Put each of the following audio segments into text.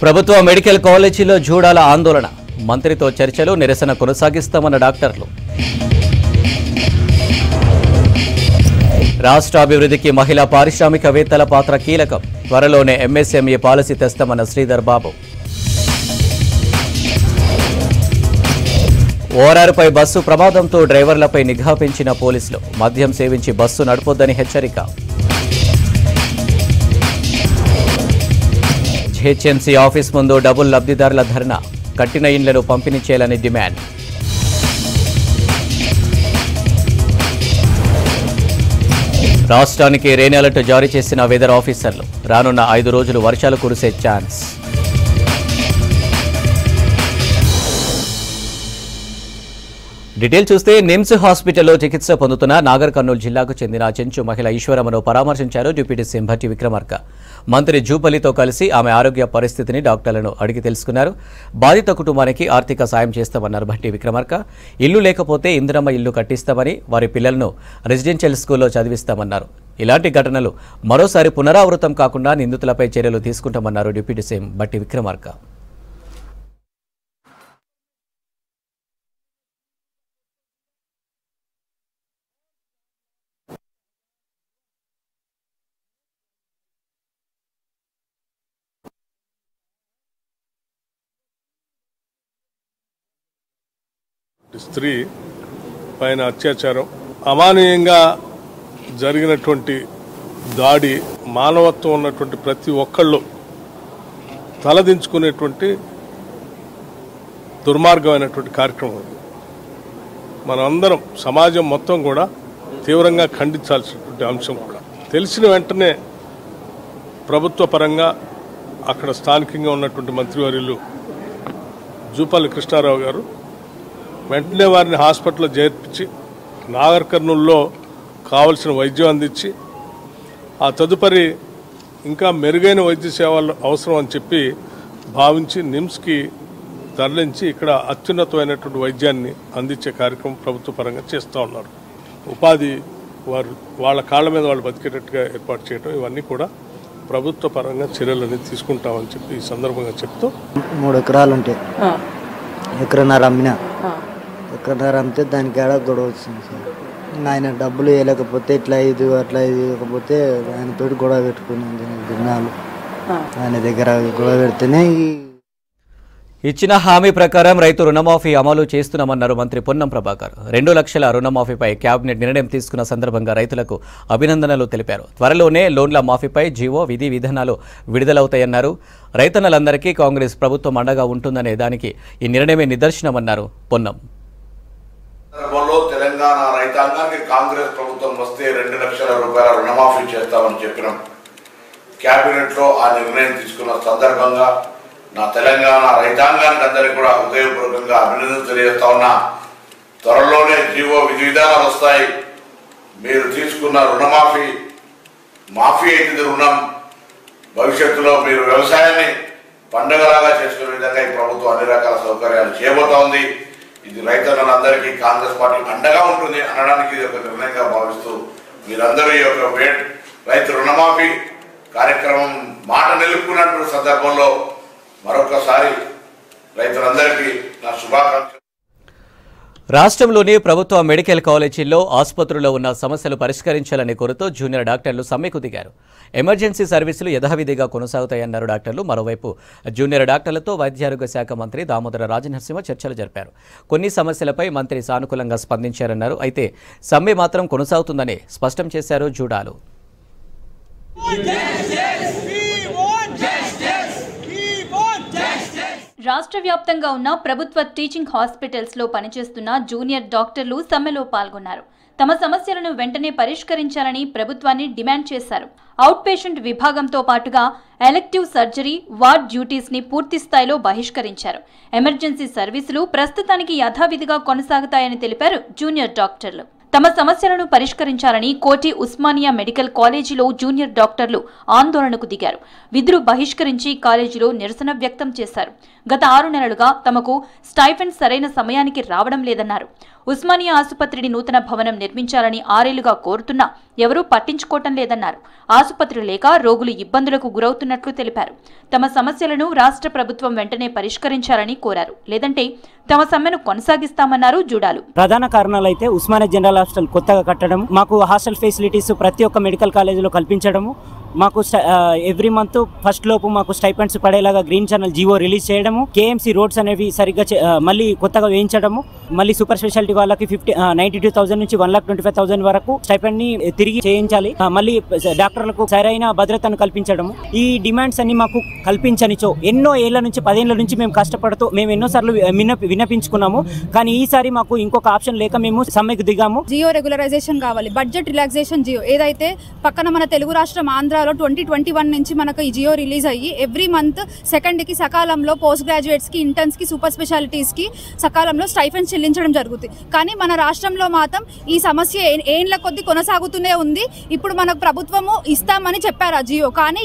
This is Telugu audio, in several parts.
ప్రభుత్వ మెడికల్ కాలేజీలో జూడాల ఆందోళన, మంత్రితో చర్చలు, నిరసన కొనసాగిస్తామన్న డాక్టర్లు. రాష్ట్ర అభివృద్ధికి మహిళా పారిశ్రామికవేత్తల పాత్ర కీలకం, త్వరలోనే MSME policy తెస్తామన్న Sridhar Babu. ఓఆర్ఆర్పై bus ప్రమాదంతో డ్రైవర్లపై నిఘా పెంచిన పోలీసులు, మద్యం సేవించి బస్సు నడపొద్దని హెచ్చరిక. జిహెచ్ఎంసీ ఆఫీస్ ముందు డబుల్ లబ్ధిదారుల ధర్నా, కట్టిన ఇండ్లను పంపిణీ చేయాలని డిమాండ్. రాష్ట్రానికి రెయిన్ అలర్ట్ జారీ చేసిన వెదర్ ఆఫీసర్లు, రానున్న 5 రోజులు వర్షాలు కురిసే ఛాన్స్. డీటెయిల్ చూస్తే నిమ్స్ హాస్పిటల్లో చికిత్స పొందుతున్న నాగర్ కర్నూలు జిల్లాకు చెందిన చెంచు మహిళ ఈశ్వరమ్మను పరామర్శించారు డిప్యూటీ సీఎం భట్టి విక్రమార్క. మంత్రి జూపల్లితో కలిసి ఆమె ఆరోగ్య పరిస్థితిని డాక్టర్లను అడిగి తెలుసుకున్నారు. బాధిత కుటుంబానికి ఆర్థిక సాయం చేస్తామన్నారు భట్టి విక్రమార్క. ఇల్లు లేకపోతే ఇందిరమ్మ ఇల్లు కట్టిస్తామని, వారి పిల్లలను రెసిడెన్షియల్ స్కూల్లో చదివిస్తామన్నారు. ఇలాంటి ఘటనలు మరోసారి పునరావృతం కాకుండా నిందితులపై చర్యలు తీసుకుంటామన్నారు డిప్యూటీ సీఎం భట్టి విక్రమార్క. స్త్రీ పైన అత్యాచారం, అమానవీయంగా జరిగినటువంటి దాడి, మానవత్వం ఉన్నటువంటి ప్రతి ఒక్కళ్ళు తలదించుకునేటువంటి దుర్మార్గమైనటువంటి కార్యక్రమం. మనందరం, సమాజం మొత్తం కూడా తీవ్రంగా ఖండించాల్సినటువంటి అంశం. కూడా తెలిసిన వెంటనే ప్రభుత్వ పరంగా అక్కడ స్థానికంగా ఉన్నటువంటి మంత్రివర్యులు జూపల్లి కృష్ణారావు గారు వెంటనే వారిని హాస్పిటల్లో చేర్పించి నాగర్ కర్నూలులో కావలసిన వైద్యం అందించి, ఆ తదుపరి ఇంకా మెరుగైన వైద్య సేవలు అవసరం అని చెప్పి భావించి నిమ్స్కి తరలించి ఇక్కడ అత్యున్నతమైనటువంటి వైద్యాన్ని అందించే కార్యక్రమం ప్రభుత్వ పరంగా చేస్తూ ఉన్నారు. ఉపాధి వారు వాళ్ళ కాళ్ళ మీద వాళ్ళు బతికేటట్టుగా ఏర్పాటు చేయడం, ఇవన్నీ కూడా ప్రభుత్వ పరంగా చర్యలని తీసుకుంటామని చెప్పి ఈ సందర్భంగా చెప్తూ. 3 ఎకరాలు ఉంటాయి, ఎకరన్నర అమ్మినా, ఎకరన్నర అమ్మితే దానికి ఏడా గొడవ వచ్చింది సార్. ఆయన డబ్బులు వేయలేకపోతే ఇట్లా ఇది అట్లా ఇది ఇవ్వకపోతే ఆయన తోటి గొడవ పెట్టుకున్నాను. దినాలు ఆయన దగ్గర గొడవ పెడితేనే ఇచ్చిన హామీ ప్రకారం రైతు రుణమాఫీ అమలు చేస్తున్నామన్నారు మంత్రి పొన్నం ప్రభాకర్. 2 లక్షల రుణమాఫీపై కేబినెట్ నిర్ణయం తీసుకున్న సందర్భంగా రైతులకు అభినందనలు తెలిపారు. త్వరలోనే లోన్ల మాఫీపై జీవో, విధి విధానాలు విడుదలవుతాయన్నారు. రైతన్నలందరికీ కాంగ్రెస్ ప్రభుత్వం అండగా ఉంటుందనే దానికి ఈ నిర్ణయమే నిదర్శనమన్నారు పొన్నం. తెలంగాణ రైతాంగానికి కాంగ్రెస్ ప్రభుత్వం వస్తే 2 లక్షల రూపాయల రుణమాఫీ చేస్తామని చెప్పినాం. కేబినెట్ లో ఆ నిర్ణయం తీసుకున్న సందర్భంగా నా తెలంగాణ రైతాంగానికి అందరికీ కూడా హృదయపూర్వకంగా అభినందనలు తెలియజేస్తా ఉన్నా. త్వరలోనే జీవో, విధి విధానాలు వస్తాయి. మీరు తీసుకున్న మాఫీ అయింది రుణం, భవిష్యత్తులో మీరు వ్యవసాయాన్ని పండుగలాగా చేసుకునే విధంగా ఈ ప్రభుత్వం అన్ని రకాల సౌకర్యాలు చేయబోతా ఉంది. ఇది రైతులందరికీ కాంగ్రెస్ పార్టీ అండగా ఉంటుంది అనడానికి ఇది ఒక నిర్ణయంగా భావిస్తూ మీరందరూ ఈ యొక్క రైతు రుణమాఫీ కార్యక్రమం మాట నిలుపుకున్నటువంటి సందర్భంలో మరొకసారి రైతులందరికీ నా శుభాకాంక్షలు. రాష్ట్రంలోని ప్రభుత్వ మెడికల్ కాలేజీల్లో, ఆసుపత్రుల్లో ఉన్న సమస్యలు పరిష్కరించాలని కోరుతూ జూనియర్ డాక్టర్లు సమ్మెకు దిగారు. ఎమర్జెన్సీ సర్వీసులు యథావిధిగా కొనసాగుతాయన్నారు డాక్టర్లు. మరోవైపు జూనియర్ డాక్టర్లతో వైద్యారోగ్య శాఖ మంత్రి దామోదర రాజనరసింహ చర్చలు జరిపారు. కొన్ని సమస్యలపై మంత్రి సానుకూలంగా స్పందించారన్నారు. అయితే సమ్మె మాత్రం కొనసాగుతుందని స్పష్టం చేశారు జూడాలు. రాష్ట్ర వ్యాప్తంగా ఉన్న ప్రభుత్వ టీచింగ్ హాస్పిటల్స్లో పనిచేస్తున్న జూనియర్ డాక్టర్లు సమ్మెలో పాల్గొన్నారు. తమ సమస్యలను వెంటనే పరిష్కరించాలని ప్రభుత్వాన్ని డిమాండ్ చేశారు. అవుట్ పేషెంట్ విభాగంతో పాటుగా ఎలెక్టివ్ సర్జరీ, వార్డ్ డ్యూటీస్ ని పూర్తి స్థాయిలో బహిష్కరించారు. ఎమర్జెన్సీ సర్వీసులు ప్రస్తుతానికి యథావిధిగా కొనసాగుతాయని తెలిపారు జూనియర్ డాక్టర్లు. తమ సమస్యలను పరిష్కరించాలని కోటి ఉస్మానియా మెడికల్ కాలేజీలో జూనియర్ డాక్టర్లు ఆందోళనకు దిగారు. విధులు బహిష్కరించి కాలేజీలో నిరసన వ్యక్తం చేశారు. గత 6 నెలలుగా తమకు స్టైఫెండ్ సరైన సమయానికి రావడం లేదన్నారు. ఉస్మానియా ఆసుపత్రిని నూతన భవనం నిర్మించాలని 6 ఏళ్లుగా కోరుతున్నా ఎవరూ పట్టించుకోవటం లేదన్నారు. ఆసుపత్రి లేక రోగులు ఇబ్బందులకు గురవుతున్నట్లు తెలిపారు. తమ సమస్యలను రాష్ట్ర ప్రభుత్వం వెంటనే పరిష్కరించాలని కోరారు. లేదంటే తమ సమ్మెను కొనసాగిస్తామన్నారు జుడాలు. ప్రధాన కారణాలు అయితే ఉస్మానియా జనరల్ హాస్పిటల్ కొత్తగా కట్టడం, మాకు హాస్టల్ ఫెసిలిటీస్ ప్రతి ఒక్క మెడికల్ కాలేజీలో కల్పించడము, మాకు ఎవ్రీ మంత్ ఫస్ట్ లోపు మాకు స్టైపెండ్స్ పడేలాగా గ్రీన్ ఛానల్ జీవో రిలీజ్ చేయడము, కేఎంసీ రోడ్స్ అనేవి సరిగ్గా మళ్ళీ కొత్తగా వేయించడము, మళ్ళీ సూపర్ స్పెషాలిటీ వాళ్ళకి 92,000 నుంచి 1,25,000 వరకు స్టైపెండ్ ని తిరిగి చేయించాలి, మళ్ళీ డాక్టర్లకు సరైన భద్రతను కల్పించడము. ఈ డిమాండ్స్ అన్ని మాకు కల్పించనిచో ఎన్నో ఏళ్ల నుంచి 10 ఏళ్ల నుంచి మేము కష్టపడుతూ మేము ఎన్నోసార్లు విన్నపించుకున్నాము. కానీ ఈసారి మాకు ఇంకొక ఆప్షన్ లేక మేము సమ్మెకు దిగాము. జియో రెగ్యులరైజేషన్ కావాలి, బడ్జెట్ రిలాక్సేషన్ జియో ఏదైతే పక్కన మన తెలుగు రాష్ట్రం ఆంధ్రాలో 2021 నుంచి మనకు ఈ జియో రిలీజ్ అయ్యి ఎవ్రీ మంత్ 2nd కి సకాలంలో పోస్ట్ గ్రాడ్యుయేట్స్ కి, ఇంటర్న్స్ కి, సూపర్ స్పెషాలిటీస్ కి సకాలంలో స్టైఫెండ్ చెల్లించడం జరుగుతుంది. కానీ మన రాష్ట్రంలో మాత్రం ఈ సమస్య ఏండ్ల కొద్ది కొనసాగుతూనే ఉంది. ఇప్పుడు మనకు ప్రభుత్వము ఇస్తామని చెప్పారు ఆ జియో, కానీ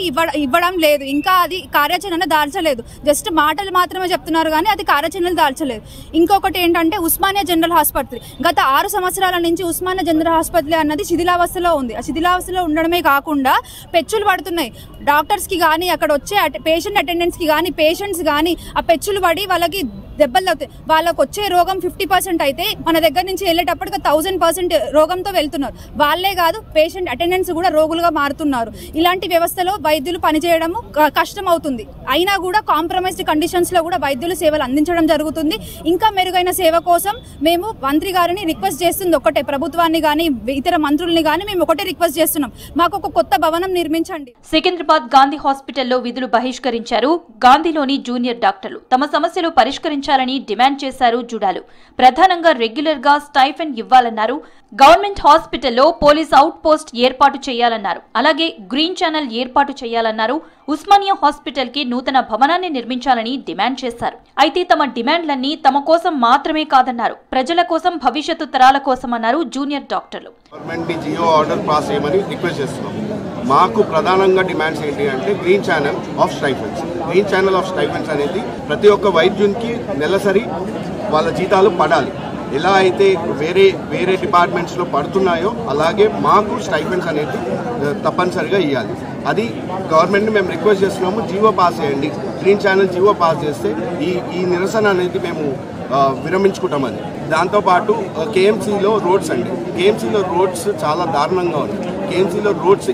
ఇవ్వడం లేదు. ఇంకా అది కార్యాచరణ దాల్చలేదు. జస్ట్ మాటలు మాత్రమే చెప్తున్నారు కానీ అది కార్యాచరణ దాల్చలేదు. ఇంకొకటి ఏంటంటే ఉస్మానియా జనరల్ ఆసుపత్రి గత 6 సంవత్సరాల నుంచి ఉస్మానియా జనరల్ ఆసుపత్రి అన్నది శిథిలావస్థలో ఉంది. ఆ శిథిలావస్థలో ఉండడమే కాకుండా పెచ్చులు పడుతున్నాయి డాక్టర్స్ కి కానీ, అక్కడ వచ్చే పేషెంట్ అటెండెంట్స్ కి కానీ, పేషెంట్స్ కానీ ఆ పెచ్చులు పడి వాళ్ళకి దెబ్బలు అవుతాయి. వాళ్ళకు వచ్చే రోగం 50% అయితే మన దగ్గర నుంచి వెళ్ళేటప్పటికి 1000% రోగంతో వెళ్తున్నారు. వాళ్ళే కాదు పేషెంట్ అటెండెంట్స్ కూడా రోగులుగా మారుతున్నారు. ఇలాంటి వ్యవస్థలో వైద్యులు పనిచేయడం కష్టం అవుతుంది. అయినా కూడా కాంప్రమైజ్డ్ కండిషన్స్ లో కూడా వైద్యులు సేవలు అందించడం జరుగుతుంది. ఇంకా మెరుగైన సేవ కోసం మేము మంత్రి గారిని రిక్వెస్ట్ చేస్తుంది ఒకటే, ప్రభుత్వాన్ని కానీ ఇతర మంత్రుల్ని కానీ మేము ఒకటే రిక్వెస్ట్ చేస్తున్నాం, మాకు ఒక కొత్త భవనం నిర్మించండి. సికింద్రాబాద్ గాంధీ హాస్పిటల్లో విధులు బహిష్కరించారు గాంధీలోని జూనియర్ డాక్టర్లు. తమ సమస్యలు పరిష్కరించాలని డిమాండ్ చేశారు జుడాలు. ప్రధానంగా రెగ్యులర్ గా స్టైఫెండ్ ఇవ్వాలన్నారు. గవర్నమెంట్ హాస్పిటల్లో పోలీస్ అవుట్ పోస్ట్ ఏర్పాటు చేయాలన్నారు. అలాగే గ్రీన్ ఛానల్ ఏర్పాటు చేయాలన్నారు. ఉస్మానియా హాస్పిటల్ కి నూతన భవనాన్ని నిర్మించాలని డిమాండ్ చేశారు. అయితే తమ డిమాండ్లన్నీ తమ కోసం మాత్రమే కాదన్నారు, ప్రజల కోసం, భవిష్యత్తు తరాల కోసం అన్నారు జూనియర్ డాక్టర్లు. మాకు ప్రధానంగా డిమాండ్స్ ఏంటి అంటే green channel of stipends. Green channel of stipends అనేది ప్రతి ఒక్క వైద్యునికి నెలసరి వాళ్ళ జీతాలు పడాలి. ఎలా అయితే వేరే డిపార్ట్మెంట్స్లో పడుతున్నాయో అలాగే మాకు స్టైఫెండ్స్ అనేది తప్పనిసరిగా ఇవ్వాలి. అది గవర్నమెంట్ని మేము రిక్వెస్ట్ చేస్తున్నాము, జీవో పాస్ చేయండి. గ్రీన్ ఛానల్ జీవో పాస్ చేస్తే ఈ నిరసన అనేది మేము విరమించుకుంటామని. దాంతోపాటు కేఎంసీలో రోడ్స్ అండి, కేఎంసీలో రోడ్స్ చాలా దారుణంగా ఉంది. కేఎంసీలో రోడ్స్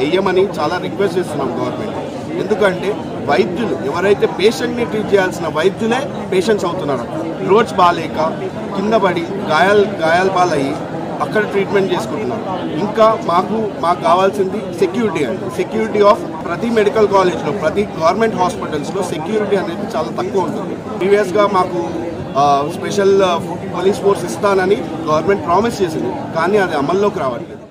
వేయమని చాలా రిక్వెస్ట్ చేస్తున్నాం గవర్నమెంట్. ఎందుకంటే వైద్యులు ఎవరైతే పేషెంట్ని ట్రీట్ చేయాల్సిన వైద్యులే పేషెంట్స్ అవుతున్నారు. రోడ్స్ బాగాలేక కింద పడి గాయాలు పాలయ్యి అక్కడ ట్రీట్మెంట్ చేసుకుంటున్నారు. ఇంకా మాకు కావాల్సింది సెక్యూరిటీ అండి. సెక్యూరిటీ ఆఫ్ ప్రతి మెడికల్ కాలేజ్లో, ప్రతి గవర్నమెంట్ హాస్పిటల్స్లో సెక్యూరిటీ అనేది చాలా తక్కువ ఉంటుంది. ప్రీవియస్గా మాకు స్పెషల్ పోలీస్ ఫోర్స్ ఇస్తానని గవర్నమెంట్ ప్రామిస్ చేసింది, కానీ అది అమల్లోకి రావట్లేదు.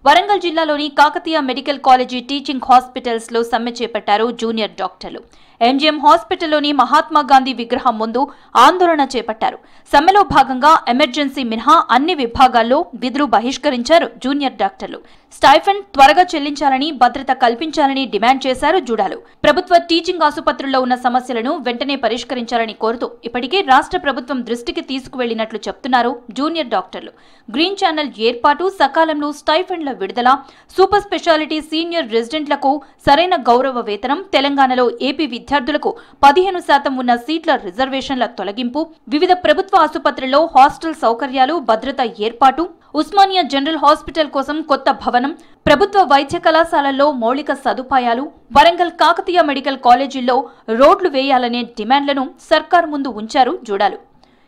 వరంగల్ జిల్లాలోని Kakatiya medical college teaching hospitals లో సమ్మె చేపట్టారు జూనియర్ డాక్టర్లు. ఎంజీఎం హాస్పిటల్లోని మహాత్మా గాంధీ విగ్రహం ముందు ఆందోళన చేపట్టారు. సమ్మెలో భాగంగా ఎమర్జెన్సీ మినహా అన్ని విభాగాల్లో విధులు బహిష్కరించారు జూనియర్ డాక్టర్లు. స్టైఫెండ్ త్వరగా చెల్లించాలని, భద్రత కల్పించాలని డిమాండ్ చేశారు జుడాలు. ప్రభుత్వ టీచింగ్ ఆసుపత్రుల్లో ఉన్న సమస్యలను వెంటనే పరిష్కరించాలని కోరుతూ ఇప్పటికే రాష్ట్ర ప్రభుత్వం దృష్టికి తీసుకువెళ్లినట్లు చెప్తున్నారు జూనియర్ డాక్టర్లు. గ్రీన్ ఛానల్ ఏర్పాటు, సకాలంలో స్టైఫెండ్ల విడుదల, సూపర్ స్పెషాలిటీ సీనియర్ రెసిడెంట్లకు సరైన గౌరవ వేతనం, తెలంగాణలో ఏపీ విద్యార్థులకు 15% ఉన్న సీట్ల రిజర్వేషన్ల తొలగింపు, వివిధ ప్రభుత్వ ఆసుపత్రుల్లో హాస్టల్ సౌకర్యాలు, భద్రత ఏర్పాటు, ఉస్మానియా జనరల్ హాస్పిటల్ కోసం కొత్త భవనం, ప్రభుత్వ వైద్య కళాశాలల్లో మౌలిక సదుపాయాలు, వరంగల్ కాకతీయ మెడికల్ కాలేజీల్లో రోడ్లు వేయాలనే డిమాండ్లను సర్కారు ముందు ఉంచారు జుడాలు.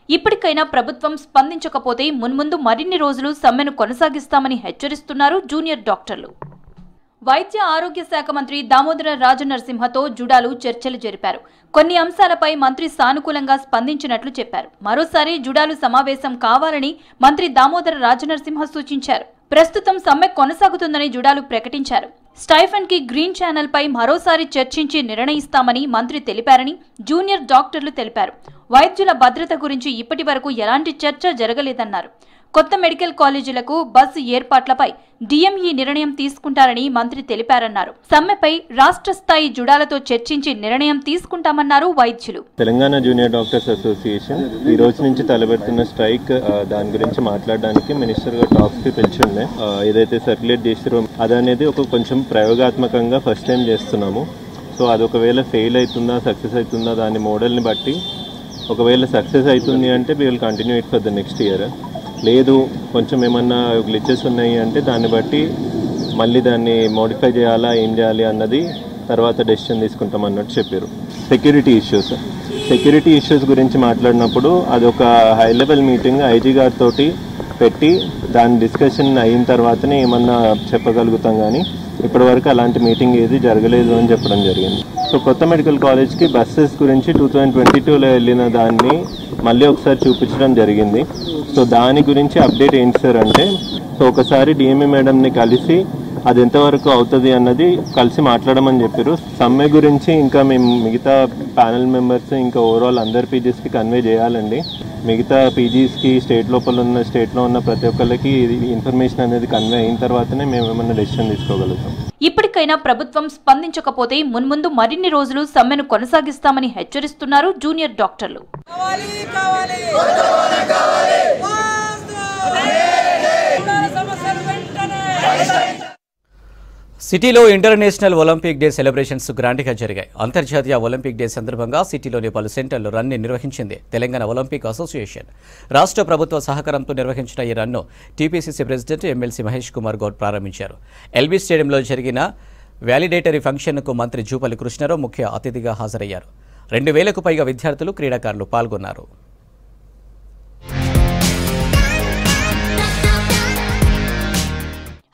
ఇప్పటికైనా ప్రభుత్వం స్పందించకపోతే మున్ముందు మరిన్ని రోజులు సమ్మెను కొనసాగిస్తామని హెచ్చరిస్తున్నారు జూనియర్ డాక్టర్లు. వైద్య ఆరోగ్య శాఖ మంత్రి దామోదర రాజనరసింహతో జుడాలు చర్చలు జరిపారు. కొన్ని అంశాలపై మంత్రి సానుకూలంగా స్పందించినట్లు చెప్పారు. మరోసారి జుడాలు సమావేశం కావాలని మంత్రి దామోదర రాజనరసింహ సూచించారు. ప్రస్తుతం సమ్మె కొనసాగుతుందని జుడాలు ప్రకటించారు. స్టైఫెండ్ కి గ్రీన్ ఛానల్ పై మరోసారి చర్చించి నిర్ణయిస్తామని మంత్రి తెలిపారని జూనియర్ డాక్టర్లు తెలిపారు. వైద్యుల భద్రత గురించి ఇప్పటి వరకు ఎలాంటి చర్చ జరగలేదన్నారు. కొత్త మెడికల్ కాలేజీలకు బస్సు ఏర్పాట్లపై డిఎంఈ నిర్ణయం తీసుకుంటారని మంత్రి తెలిపారన్నారు. సమ్మెపై రాష్ట్ర స్థాయి జుడాలతో చర్చించి నిర్ణయం తీసుకుంటామన్నారు వైద్యులు. తెలంగాణ జూనియర్ డాక్టర్స్ అసోసియేషన్ ఈ రోజు నుంచి తలపెడుతున్న స్ట్రైక్ దాని గురించి మాట్లాడడానికి మినిస్టర్ గారు టాక్స్ కి పిలిచిండే. ఏదైతే సర్క్యులేట్ చేసారో అదనేది ఒక కొంచెం ప్రయోగాత్మకంగా ఫస్ట్ టైం చేస్తున్నాము. సో అది ఒకవేళ ఫెయిల్ అవుతుందా సక్సెస్ అవుతుందా దాని మోడల్ని బట్టి, ఒకవేళ సక్సెస్ అవుతుంది అంటే we will continue it for the next year. లేదు కొంచెం ఏమన్నా గ్లిచెస్ ఉన్నాయి అంటే దాన్ని బట్టి మళ్ళీ దాన్ని మోడిఫై చేయాలా ఏం చేయాలి అన్నది తర్వాత డెసిషన్ తీసుకుంటాం అన్నట్టు చెప్పారు. సెక్యూరిటీ ఇష్యూస్ గురించి మాట్లాడినప్పుడు అది ఒక హై లెవెల్ మీటింగ్ ఐజీ గారితో పెట్టి దాని డిస్కషన్ అయిన తర్వాతనే ఏమన్నా చెప్పగలుగుతాం. కానీ ఇప్పటివరకు అలాంటి మీటింగ్ ఏది జరగలేదు అని చెప్పడం జరిగింది. సో కొత్త మెడికల్ కాలేజ్కి బస్సెస్ గురించి 2022లో వెళ్ళిన దాన్ని మళ్ళీ ఒకసారి చూపించడం జరిగింది. సో దాని గురించి అప్డేట్ ఏంటి సార్ అంటే, సో ఒకసారి డిఎంఈ మేడంని కలిసి అది ఎంతవరకు అవుతుంది అన్నది కలిసి మాట్లాడమని చెప్పారు. సమ్మె గురించి ఇంకా మేము మిగతా ప్యానెల్ మెంబర్స్ ఇంకా ఓవరాల్ అందరి పీజీస్కి కన్వే చేయాలండి. మిగతా పీజీస్కి స్టేట్లో ఉన్న ప్రతి ఒక్కరికి ఇన్ఫర్మేషన్ అనేది కన్వే అయిన తర్వాతనే మేము ఏమన్నా డెసిషన్ తీసుకోగలుగుతాం. ఇప్పటికైనా ప్రభుత్వం స్పందించకపోతే మున్ముందు మరిన్ని రోజులు సమ్మెను కొనసాగిస్తామని హెచ్చరిస్తున్నారు జూనియర్ డాక్టర్లు. సిటీలో ఇంటర్నేషనల్ ఒలింపిక్ డే సెలబ్రేషన్స్ గ్రాండ్గా జరిగాయి. అంతర్జాతీయ ఒలింపిక్ డే సందర్భంగా సిటీలోని పలు సెంటర్లు రన్ని నిర్వహించింది తెలంగాణ ఒలింపిక్ అసోసియేషన్. రాష్ట్ర ప్రభుత్వ సహకారంతో నిర్వహించిన ఈ run TPCC president MLC Mahesh Kumar Goud ప్రారంభించారు. ఎల్బీ స్టేడియంలో జరిగిన వ్యాలిడేటరీ ఫంక్షన్కు మంత్రి జూపల్లి కృష్ణారావు ముఖ్య అతిథిగా హాజరయ్యారు. 2000కు పైగా విద్యార్థులు క్రీడాకారులు పాల్గొన్నారు.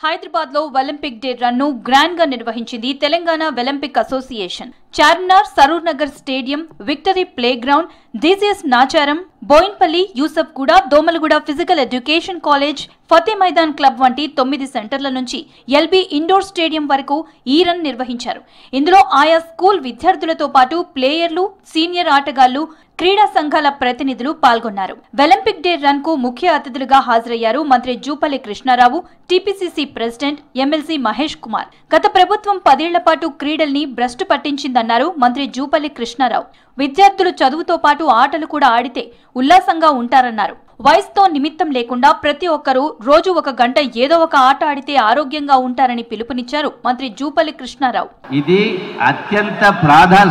హైదరాబాద్ లో ఒలింపిక్ డే రన్ ను గ్రాండ్ గా నిర్వహించింది Telangana Olympic association. Charminar, Saroor Nagar stadium, victory play ground, DCS Nacharam, Bowenpally, Yousufguda, Domalguda physical education college, Fateh Maidan club వంటి 9 సెంటర్ల నుంచి ఎల్బీ ఇండోర్ స్టేడియం వరకు ఈ రన్ నిర్వహించారు. ఇందులో ఆయా స్కూల్ విద్యార్థులతో పాటు ప్లేయర్లు, సీనియర్ ఆటగాళ్లు, క్రీడా సంఘాల ప్రతినిధులు పాల్గొన్నారు. ఒలింపిక్ డే రన్ కు ముఖ్య అతిథులుగా హాజరయ్యారు మంత్రి Jupally Krishna Rao, TPCC president MLC Mahesh Kumar. గత ప్రభుత్వం 10 ఏళ్ల పాటు క్రీడల్ని భ్రష్టు పట్టించిందన్నారు మంత్రి జూపల్లి కృష్ణారావు. విద్యార్థులు చదువుతో పాటు ఆటలు కూడా ఆడితే ఉల్లాసంగా ఉంటారన్నారు. వయసుతో నిమిత్తం లేకుండా ప్రతి ఒక్కరూ రోజు 1 గంట ఏదో ఒక ఆట ఆడితే ఆరోగ్యంగా ఉంటారని పిలుపునిచ్చారు మంత్రి జూపల్లి కృష్ణారావు. ఇది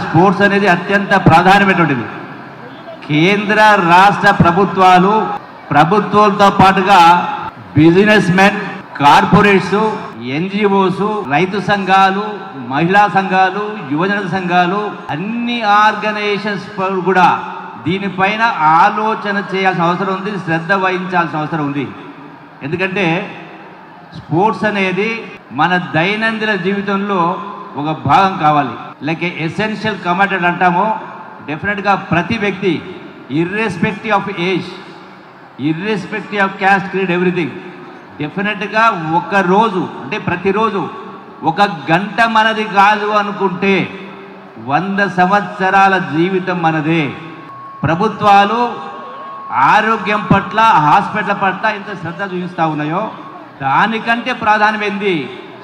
స్పోర్ట్స్ అనేది అత్యంత ప్రాధాన్యమైనటువంటిది. కేంద్ర రాష్ట్ర ప్రభుత్వాలతో పాటుగా బిజినెస్ మెన్, కార్పొరేట్స్, NGOs, రైతు సంఘాలు, మహిళా సంఘాలు, యువజన సంఘాలు, అన్ని ఆర్గనైజేషన్స్ కూడా దీనిపైన ఆలోచన చేయాల్సిన అవసరం ఉంది, శ్రద్ధ వహించాల్సిన అవసరం ఉంది. ఎందుకంటే స్పోర్ట్స్ అనేది మన దైనందిన జీవితంలో ఒక భాగం కావాలి. లైక్ ఎసెన్షియల్ కమాడిటీ అంటామో, డెఫినెట్గా ప్రతి వ్యక్తి irrespective of age, irrespective of caste, creed, everything, డెఫినెట్గా ఒక రోజు అంటే ప్రతిరోజు 1 గంట మనది కాదు అనుకుంటే 100 సంవత్సరాల జీవితం మనదే. ప్రభుత్వాలు ఆరోగ్యం పట్ల, హాస్పిటల్ పట్ల ఎంత శ్రద్ధ చూపిస్తూ ఉన్నాయో దానికంటే ప్రాధాన్యమైంది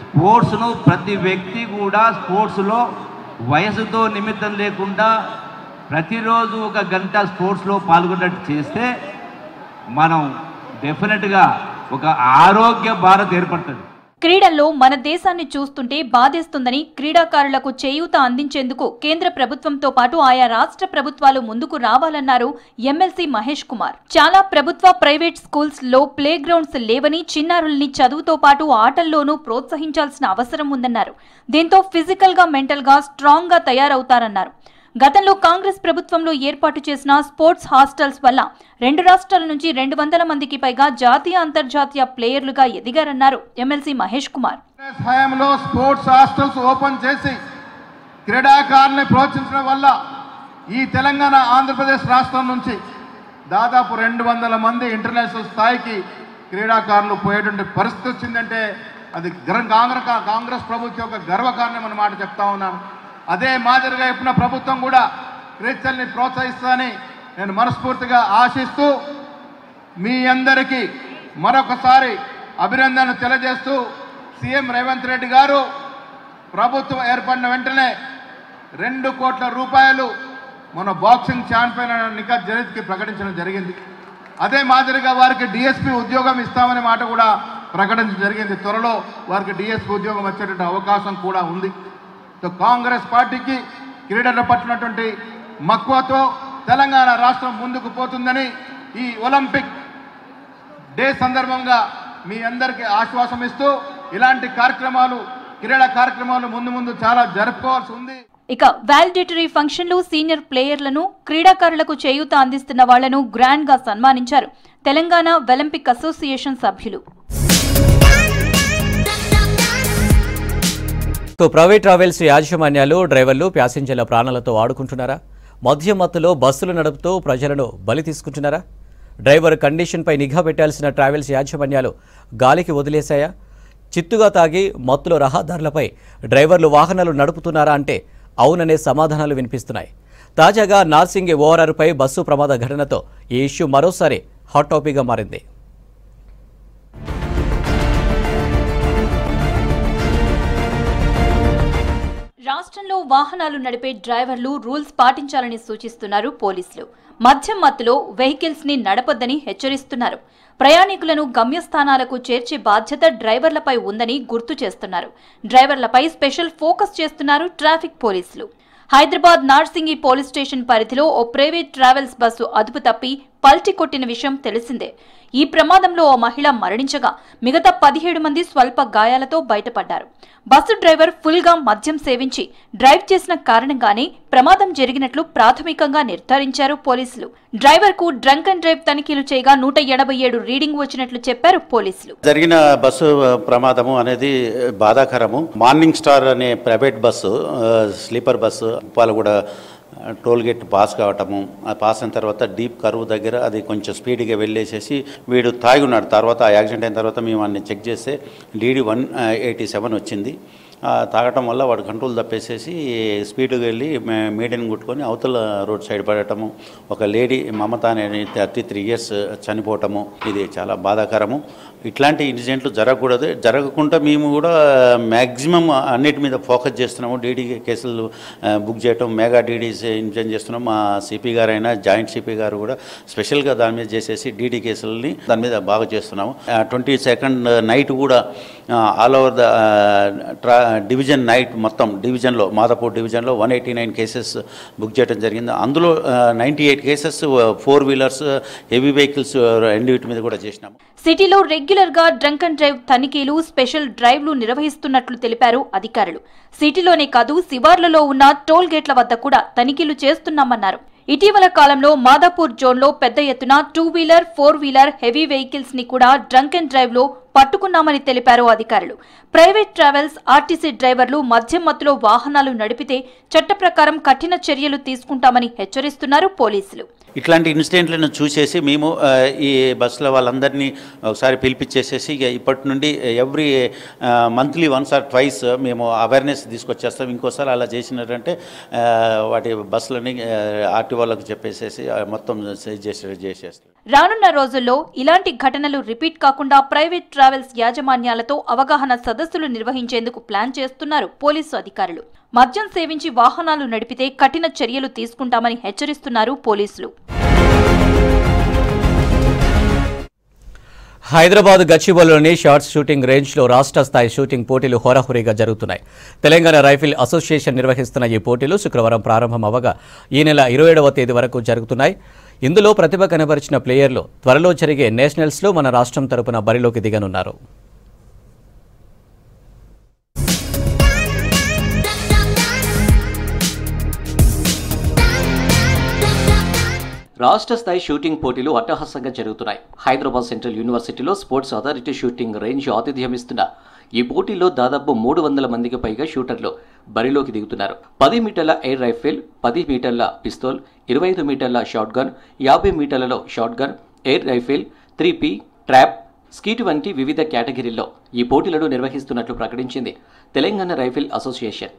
స్పోర్ట్స్ను ప్రతి వ్యక్తి కూడా స్పోర్ట్స్లో వయసుతో నిమిత్తం లేకుండా ప్రతిరోజు 1 గంట స్పోర్ట్స్లో పాల్గొన్నట్టు చేస్తే మనం డెఫినెట్గా ఒక ఆరోగ్య భారత్ ఏర్పడుతుంది. క్రీడల్లో మన దేశాన్ని చూస్తుంటే బాధేస్తుందని క్రీడాకారులకు చేయూత అందించేందుకు కేంద్ర ప్రభుత్వంతో పాటు ఆయా రాష్ట్ర ప్రభుత్వాలు ముందుకు రావాలన్నారు ఎమ్మెల్సీ మహేష్ కుమార్. చాలా ప్రభుత్వ, ప్రైవేట్ స్కూల్స్ లో ప్లే గ్రౌండ్స్ లేవని చిన్నారుల్ని చదువుతో పాటు ఆటల్లోనూ ప్రోత్సహించాల్సిన అవసరం ఉందన్నారు. దీంతో ఫిజికల్ గా, మెంటల్ గా స్ట్రాంగ్ గా తయారవుతారన్నారు. గతంలో కాంగ్రెస్ ప్రభుత్వంలో ఏర్పాటు చేసిన స్పోర్ట్స్ హాస్టల్స్ వల్ల 2 రాష్ట్రాల నుంచి 200 మందికి పైగా జాతీయ, అంతర్జాతీయ ప్లేయర్లుగా ఎదిగారన్నారు ఎమ్మెల్సీ మహేష్ కుమార్. హయాంలో స్పోర్ట్స్ హాస్టల్స్ ఓపెన్ చేసి క్రీడాకారుల్ని ప్రోత్సహించడం వల్ల ఈ తెలంగాణ, ఆంధ్రప్రదేశ్ రాష్ట్రం నుంచి దాదాపు 200 మంది ఇంటర్నేషనల్ స్థాయికి క్రీడాకారులు పోయేటువంటి పరిస్థితి వచ్చిందంటే అది కాంగ్రెస్ ప్రభుత్వం యొక్క గర్వకారణం అన్నమాట చెప్తా ఉన్నాను. అదే మాదిరిగా ఇప్పుడు ప్రభుత్వం కూడా క్రీడల్ని ప్రోత్సహిస్తుందని నేను మనస్ఫూర్తిగా ఆశిస్తూ మీ అందరికీ మరొకసారి అభినందనలు తెలియజేస్తూ సీఎం రేవంత్ రెడ్డి గారు ప్రభుత్వం ఏర్పడిన వెంటనే 2 కోట్ల రూపాయలు మన బాక్సింగ్ ఛాంపియన్ నిఖత్ జరీద్కి ప్రకటించడం జరిగింది. అదే మాదిరిగా వారికి డిఎస్పీ ఉద్యోగం ఇస్తామనే మాట కూడా ప్రకటించడం జరిగింది. త్వరలో వారికి డిఎస్పీ ఉద్యోగం వచ్చేటువంటి అవకాశం కూడా ఉంది. కాంగ్రెస్ పార్టీకి క్రీడల పట్టినటువంటి మక్కువతో తెలంగాణ రాష్ట్రం ముందుకు పోతుందని ఈ ఒలింపిక్ డే సందర్భంగా మీ అందరికీ ఆశ్వాసం ఇస్తూ ఇలాంటి కార్యక్రమాలు క్రీడా కార్యక్రమాలు ముందు చాలా జరుపుకోవాల్సి ఉంది. ఇక వాలిడేటరీ ఫంక్షన్లో సీనియర్ ప్లేయర్లను క్రీడాకారులకు చేయూత అందిస్తున్న వాళ్లను గ్రాండ్ గా సన్మానించారు తెలంగాణ ఒలింపిక్ అసోసియేషన్ సభ్యులు. ప్రైవేట్ ట్రావెల్స్ యాజమాన్యాలు డ్రైవర్లు ప్యాసింజర్ల ప్రాణాలతో ఆడుకుంటున్నారా? మద్యం మత్తులో బస్సులు నడుపుతూ ప్రజలను బలి తీసుకుంటున్నారా? డ్రైవర్ కండిషన్పై నిఘా పెట్టాల్సిన ట్రావెల్స్ యాజమాన్యాలు గాలికి వదిలేశాయా? చిత్తుగా తాగి మత్తులో రహదారులపై డ్రైవర్లు వాహనాలు నడుపుతున్నారా అంటే అవుననే సమాధానాలు వినిపిస్తున్నాయి. తాజాగా నార్సింగి ఓఆర్ఆర్పై బస్సు ప్రమాద ఘటనతో ఈ ఇష్యూ మరోసారి హాట్ టాపిక్గా మారింది. రాష్ట్రంలో వాహనాలు నడిపే డ్రైవర్లు రూల్స్ పాటించాలని సూచిస్తున్నారు పోలీసులు. మద్యం మత్తులో వెహికల్స్ ని నడపొద్దని హెచ్చరిస్తున్నారు. ప్రయాణికులను గమ్యస్థానాలకు చేర్చే బాధ్యత డ్రైవర్లపై ఉందని గుర్తు చేస్తున్నారు. డ్రైవర్లపై స్పెషల్ ఫోకస్ చేస్తున్నారు ట్రాఫిక్ పోలీసులు. హైదరాబాద్ నార్సింగి పోలీస్ స్టేషన్ పరిధిలో ఓ ప్రైవేట్ ట్రావెల్స్ బస్సు అదుపు తప్పి పల్టీ కొట్టిన విషయం తెలిసిందే. ఈ ప్రమాదంలో ఓ మహిళ మరణించగా మిగతా 17 మంది స్వల్ప గాయాలతో బయటపడ్డారు. బస్సు డ్రైవర్ ఫుల్ గా మద్యం సేవించి డ్రైవ్ చేసిన కారణంగానే ప్రమాదం జరిగినట్లు ప్రాథమికంగా నిర్ధారించారు పోలీసులు. డ్రైవర్ కు డ్రంక్ అండ్ డ్రైవ్ తనిఖీలు చేయగా 187 రీడింగ్ వచ్చినట్లు చెప్పారు పోలీసులు. జరిగిన బస్సు ప్రమాదము అనేది బాధాకరము. మార్నింగ్ స్టార్ అనే private bus sleeper bus Palaguda toll gate pass కావటము, పాస్ అయిన తర్వాత డీప్ కరువు దగ్గర అది కొంచెం స్పీడ్గా వెళ్ళేసేసి వీడు తాగి ఉన్నాడు. తర్వాత ఆ యాక్సిడెంట్ అయిన తర్వాత మేము అన్ని చెక్ చేస్తే DD 187 వచ్చింది. తాగటం వల్ల వాడు కంట్రోల్ తప్పేసేసి స్పీడ్గా వెళ్ళి మీడియం కొట్టుకొని అవతల రోడ్ సైడ్ పడటము, ఒక లేడీ మమత అనే 33 years చనిపోవటము, ఇది చాలా బాధాకరము. ఇట్లాంటి ఇన్సిడెంట్లు జరగకూడదు. జరగకుండా మేము కూడా మ్యాక్సిమం అన్నిటి మీద ఫోకస్ చేస్తున్నాము. DD కేసులు బుక్ చేయటం, మెగా DDs ఇన్ఫ్లుయెన్స్ చేస్తున్నాం. మా సిపి గారు అయినా జాయింట్ సిపి గారు కూడా స్పెషల్గా దాని మీద చేసేసి DD కేసులని దాని మీద బాగా చేస్తున్నాము. 22nd నైట్ కూడా all over the division night మొత్తం డివిజన్లో మాదాపూర్ డివిజన్లో 189 కేసెస్ బుక్ చేయడం జరిగింది. అందులో 98 కేసెస్ 4 వీలర్స్ హెవీ వెహికల్స్ రెండింటి మీద కూడా చేసినాము. సిటీలో రెగ్యులర్ గా డ్రంక్ అండ్ డ్రైవ్ తనిఖీలు, స్పెషల్ డ్రైవ్లు నిర్వహిస్తున్నట్లు తెలిపారు అధికారులు. సిటీలోనే కాదు శివార్లలో ఉన్న టోల్ గేట్ల వద్ద కూడా తనిఖీలు చేస్తున్నామన్నారు. ఇటీవల కాలంలో మాదాపూర్ జోన్లో పెద్ద ఎత్తున 2 వీలర్ 4 వీలర్ హెవీ వెహికల్స్ ని కూడా డ్రంక్ అండ్ డ్రైవ్ లో పట్టుకున్నామని తెలిపారు అధికారులు. ప్రైవేట్ ట్రావెల్స్, ఆర్టీసీ డ్రైవర్లు మద్యం మత్తులో వాహనాలు నడిపితే చట్ట ప్రకారం కఠిన చర్యలు తీసుకుంటామని హెచ్చరిస్తున్నారు పోలీసులు. ఇట్లాంటి ఇన్సిడెంట్లను చూసేసి మేము ఈ బస్సుల వాళ్ళందరినీ ఒకసారి పిలిపించేసేసి ఇప్పటి నుండి every monthly once or twice మేము అవేర్నెస్ తీసుకొచ్చేస్తాం. ఇంకోసారి అలా చేసినట్టంటే వాటి బస్సులని ఆర్టీ వాళ్ళకు చెప్పేసేసి మొత్తం చేసేస్తాం. రానున్న రోజుల్లో ఇలాంటి ఘటనలు రిపీట్ కాకుండా ప్రైవేట్ ట్రావెల్స్ యాజమాన్యాలతో అవగాహన సదస్సులు నిర్వహించేందుకు ప్లాన్ చేస్తున్నారు పోలీసు అధికారులు. మద్యం సేవించి వాహనాలు నడిపితే కఠిన చర్యలు తీసుకుంటామని హెచ్చరిస్తున్నారు పోలీసులు. హైదరాబాద్ గచ్చిబౌలిలోని షార్ట్స్ షూటింగ్ రేంజ్లో రాష్ట్ర స్థాయి షూటింగ్ పోటీలు హోరాహోరీగా జరుగుతున్నాయి. తెలంగాణ రైఫిల్ అసోసియేషన్ నిర్వహిస్తున్న ఈ పోటీలు శుక్రవారం ప్రారంభం అవ్వగా ఈ నెల 27వ తేదీ వరకు జరుగుతున్నాయి. ఇందులో ప్రతిభ కనబరిచిన ప్లేయర్లు త్వరలో జరిగే నేషనల్స్లో మన రాష్ట్రం తరపున బరిలోకి దిగనున్నారు. రాష్ట్ర స్థాయి షూటింగ్ పోటీలు అట్టహాసంగా జరుగుతున్నాయి. హైదరాబాద్ సెంట్రల్ యూనివర్సిటీలో స్పోర్ట్స్ అథారిటీ షూటింగ్ రేంజ్ ఆతిథ్యమిస్తున్న ఈ పోటీలో దాదాపు 300 మందికి పైగా షూటర్లు బరిలోకి దిగుతున్నారు. 10 మీటర్ల ఎయిర్ రైఫిల్, 10 మీటర్ల పిస్తోల్, 25 మీటర్ల షాట్ గన్, 50 మీటర్లలో shot gun, air rifle, 3P, trap, skeet వంటి వివిధ కేటగిరీల్లో ఈ పోటీలను నిర్వహిస్తున్నట్లు ప్రకటించింది Telangana rifle association.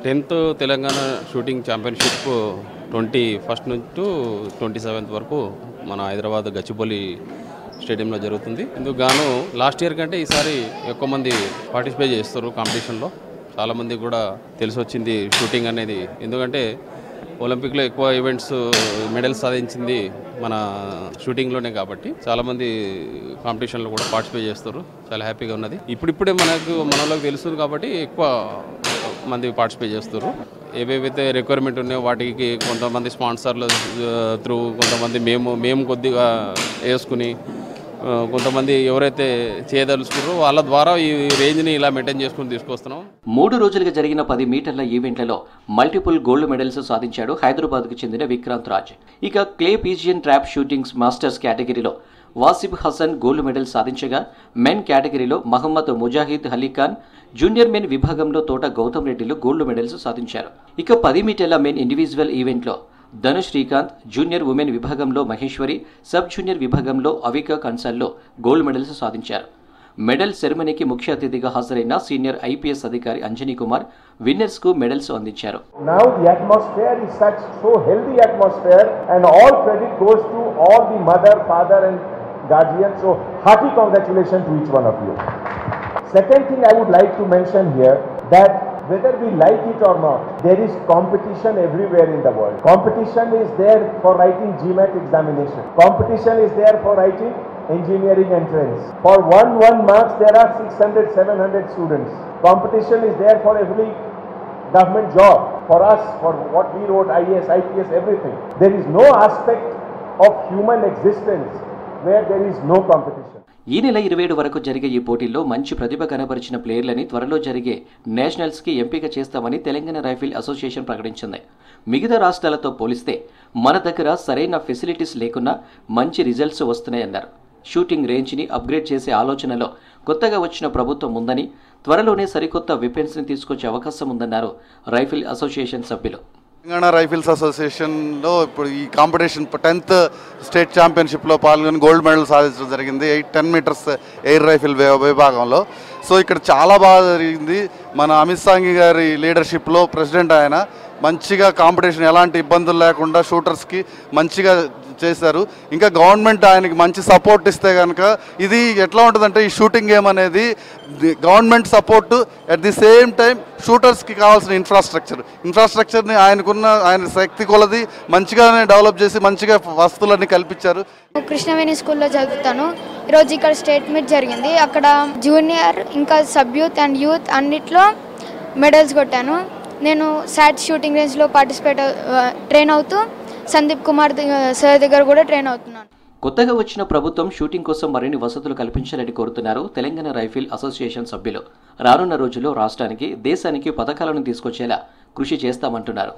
10th Telangana shooting championship 21st నుంచి 27th వరకు మన హైదరాబాద్ గచ్చిబౌలి స్టేడియంలో జరుగుతుంది. ఇందుకు గాను లాస్ట్ ఇయర్ కంటే ఈసారి ఎక్కువ మంది పార్టిసిపేట్ చేస్తారు కాంపిటీషన్లో. చాలామంది కూడా తెలిసి వచ్చింది షూటింగ్ అనేది. ఎందుకంటే ఒలింపిక్లో ఎక్కువ ఈవెంట్స్ మెడల్స్ సాధించింది మన షూటింగ్లోనే కాబట్టి చాలామంది కాంపిటీషన్లో కూడా పార్టిసిపేట్ చేస్తారు. చాలా హ్యాపీగా ఉన్నది. ఇప్పుడిప్పుడే మనలోకి తెలుస్తుంది కాబట్టి ఎక్కువ మంది పార్టిసిపేట్ చేస్తారు. ఏవేవైతే రిక్వైర్మెంట్ ఉన్నాయో వాటికి కొంతమంది స్పాన్సర్ల త్రూ, కొంతమంది మేము కొద్దిగా వేసుకుని, కొంతమంది ఎవరైతే చేయదలుచుకున్నారో వాళ్ళ ద్వారా ఈ రేంజ్ని ఇలా మెయింటైన్ చేసుకుని తీసుకొస్తున్నాం. 3 రోజులుగా జరిగిన 10 మీటర్ల ఈవెంట్లలో మల్టిపుల్ గోల్డ్ మెడల్స్ సాధించాడు హైదరాబాద్కు చెందిన విక్రాంత్ రాజ్. ఇక clay pigeon trap shootings masters కేటగిరీలో వాసిఫ్ హసన్ గోల్డ్ మెడల్ సాధించగా, మెన్ కేటగిరీలో మహమ్మద్ ముజాహిద్ అలీఖాన్, జూనియర్ మెన్ విభాగంలో తోట గౌతమ్ రెడ్డిలు గోల్డ్ మెడల్స్ సాధించారు. ఇక 10 మీటర్ల మెన్ ఇండివిజువల్ ఈవెంట్లో ధనుష్ శ్రీకాంత్, జూనియర్ ఉమెన్ విభాగంలో మహేశ్వరి, సబ్ జూనియర్ విభాగంలో అవికా కన్సల్లో గోల్డ్ మెడల్స్ సాధించారు. మెడల్ సెరమనీకి ముఖ్య అతిథిగా హాజరైన సీనియర్ ఐపీఎస్ అధికారి అంజనీ కుమార్ విన్నర్స్ కు మెడల్స్ అందించారు. Now the atmosphere is such so healthy atmosphere and all credit goes to all the mother, father and guardians. So hearty congratulations to each one of you. Second thing I would like to mention here that whether we like it or not, there is competition everywhere in the world. Competition is there for writing GMAT examination. Competition is there for writing engineering entrance. For one marks there are 600-700 students. Competition is there for every government job. For us, for what we wrote, IAS, IPS, everything. There is no aspect of human existence where there is no competition. ఈ నెల 27 వరకు జరిగే ఈ పోటీల్లో మంచి ప్రతిభ కనబరిచిన ప్లేయర్లని త్వరలో జరిగే నేషనల్స్కి ఎంపిక చేస్తామని తెలంగాణ రైఫిల్ అసోసియేషన్ ప్రకటించింది. మిగతా రాష్ట్రాలతో పోలిస్తే మన దగ్గర సరైన ఫెసిలిటీస్ లేకున్నా మంచి రిజల్ట్స్ వస్తున్నాయన్నారు. షూటింగ్ రేంజ్ని అప్గ్రేడ్ చేసే ఆలోచనలో కొత్తగా వచ్చిన ప్రభుత్వం ఉందని, త్వరలోనే సరికొత్త వెపన్స్ని తీసుకొచ్చే అవకాశం ఉందన్నారు రైఫిల్ అసోసియేషన్ సభ్యులు. తెలంగాణ రైఫిల్స్ అసోసియేషన్లో ఇప్పుడు ఈ కాంపిటీషన్ 10th స్టేట్ ఛాంపియన్షిప్లో పాల్గొని గోల్డ్ మెడల్ సాధించడం జరిగింది 10 మీటర్స్ ఎయిర్ రైఫిల్ విభాగంలో. సో ఇక్కడ చాలా బాగా జరిగింది. మన అమిత్ సాంఘి గారి లీడర్షిప్లో ప్రెసిడెంట్ ఆయన మంచిగా కాంపిటీషన్ ఎలాంటి ఇబ్బందులు లేకుండా షూటర్స్కి మంచిగా చేశారు. ఇంకా గవర్నమెంట్ ఆయనకి మంచి సపోర్ట్ ఇస్తే కనుక ఇది ఎట్లా ఉంటుందంటే ఈ షూటింగ్ గేమ్ అనేది government support at the same time షూటర్స్కి కావాల్సిన ఇన్ఫ్రాస్ట్రక్చర్ని ఆయన శక్తి కొలది మంచిగానే డెవలప్ చేసి మంచిగా వస్తువులన్నీ కల్పించారు. కృష్ణవేణి స్కూల్లో చదువుతాను. ఈరోజు ఇక్కడ స్టేట్ మీట్ జరిగింది. అక్కడ జూనియర్ ఇంకా సబ్ యూత్ అండ్ యూత్ అన్నిట్లో మెడల్స్ కొట్టాను. నేను శాట్ షూటింగ్ రేంజ్లో ట్రైన్ అవుతూ సందీప్ కుమార్ సార్ దగ్గర కూడా ట్రైన్ అవుతున్నాను. కొత్తగా వచ్చిన ప్రభుత్వం షూటింగ్ కోసం మరిన్ని వసతులు కల్పించాలని కోరుతున్నారు తెలంగాణ రైఫిల్ అసోసియేషన్ సభ్యులు. రానున్న రోజుల్లో రాష్ట్రానికి, దేశానికి పథకాలను తీసుకొచ్చేలా కృషి చేస్తామంటున్నారు.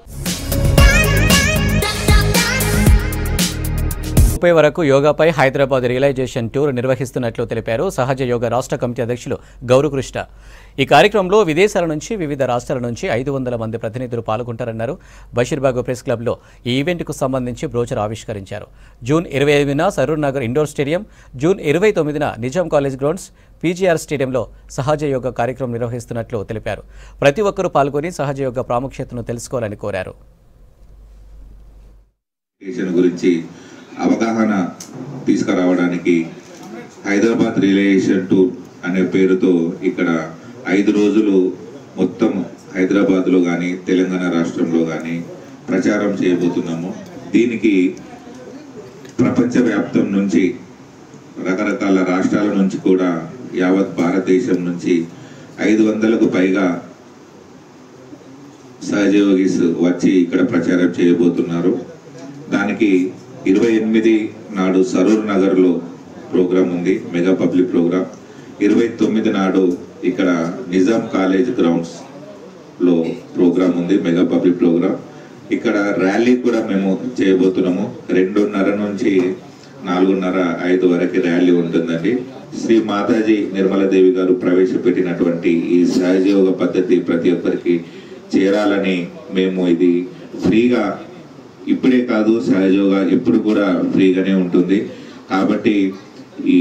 30 వరకు యోగాపై హైదరాబాద్ రియలైజేషన్ టూర్ నిర్వహిస్తున్నట్లు తెలిపారు సహజ యోగ రాష్ట్ర కమిటీ అధ్యక్షులు గౌరకృష్ణ. ఈ కార్యక్రమంలో విదేశాల నుంచి, వివిధ రాష్ట్రాల నుంచి 500 మంది ప్రతినిధులు పాల్గొంటారన్నారు. బషీర్బాగ్ ప్రెస్ క్లబ్లో ఈ ఈవెంట్కు సంబంధించి బ్రోచర్ ఆవిష్కరించారు. జూన్ 25న Saroor Nagar indoor stadium, June 29న నిజాం కాలేజ్ గ్రౌండ్స్, పీజీఆర్ స్టేడియంలో సహజ యోగ కార్యక్రమం నిర్వహిస్తున్నట్లు తెలిపారు. ప్రతి ఒక్కరూ పాల్గొని సహజ యోగ ప్రాముఖ్యతను తెలుసుకోవాలని కోరారు. అవగాహన తీసుకురావడానికి హైదరాబాద్ రియలైజేషన్ టూర్ అనే పేరుతో ఇక్కడ 5 రోజులు మొత్తం హైదరాబాద్లో కానీ తెలంగాణ రాష్ట్రంలో కానీ ప్రచారం చేయబోతున్నాము. దీనికి ప్రపంచవ్యాప్తం నుంచి రకరకాల రాష్ట్రాల నుంచి కూడా యావత్ భారతదేశం నుంచి 500కు పైగా సహజయోగిస్ వచ్చి ఇక్కడ ప్రచారం చేయబోతున్నారు. దానికి 28 నాడు సరూర్ నగర్లో ప్రోగ్రాం ఉంది, మెగా పబ్లిక్ ప్రోగ్రాం. 29 నాడు ఇక్కడ నిజాం కాలేజ్ గ్రౌండ్స్లో ప్రోగ్రాం ఉంది, మెగా పబ్లిక్ ప్రోగ్రాం. ఇక్కడ ర్యాలీ కూడా మేము చేయబోతున్నాము. 2:30 నుంచి 4:30-5 వరకు ర్యాలీ ఉంటుందండి. శ్రీ మాతాజీ నిర్మలాదేవి గారు ప్రవేశపెట్టినటువంటి ఈ సహజయోగ పద్ధతి ప్రతి ఒక్కరికి చేరాలని మేము ఇది ఫ్రీగా, ఇప్పుడే కాదు సహజయోగా ఎప్పుడు కూడా ఫ్రీగానే ఉంటుంది. కాబట్టి ఈ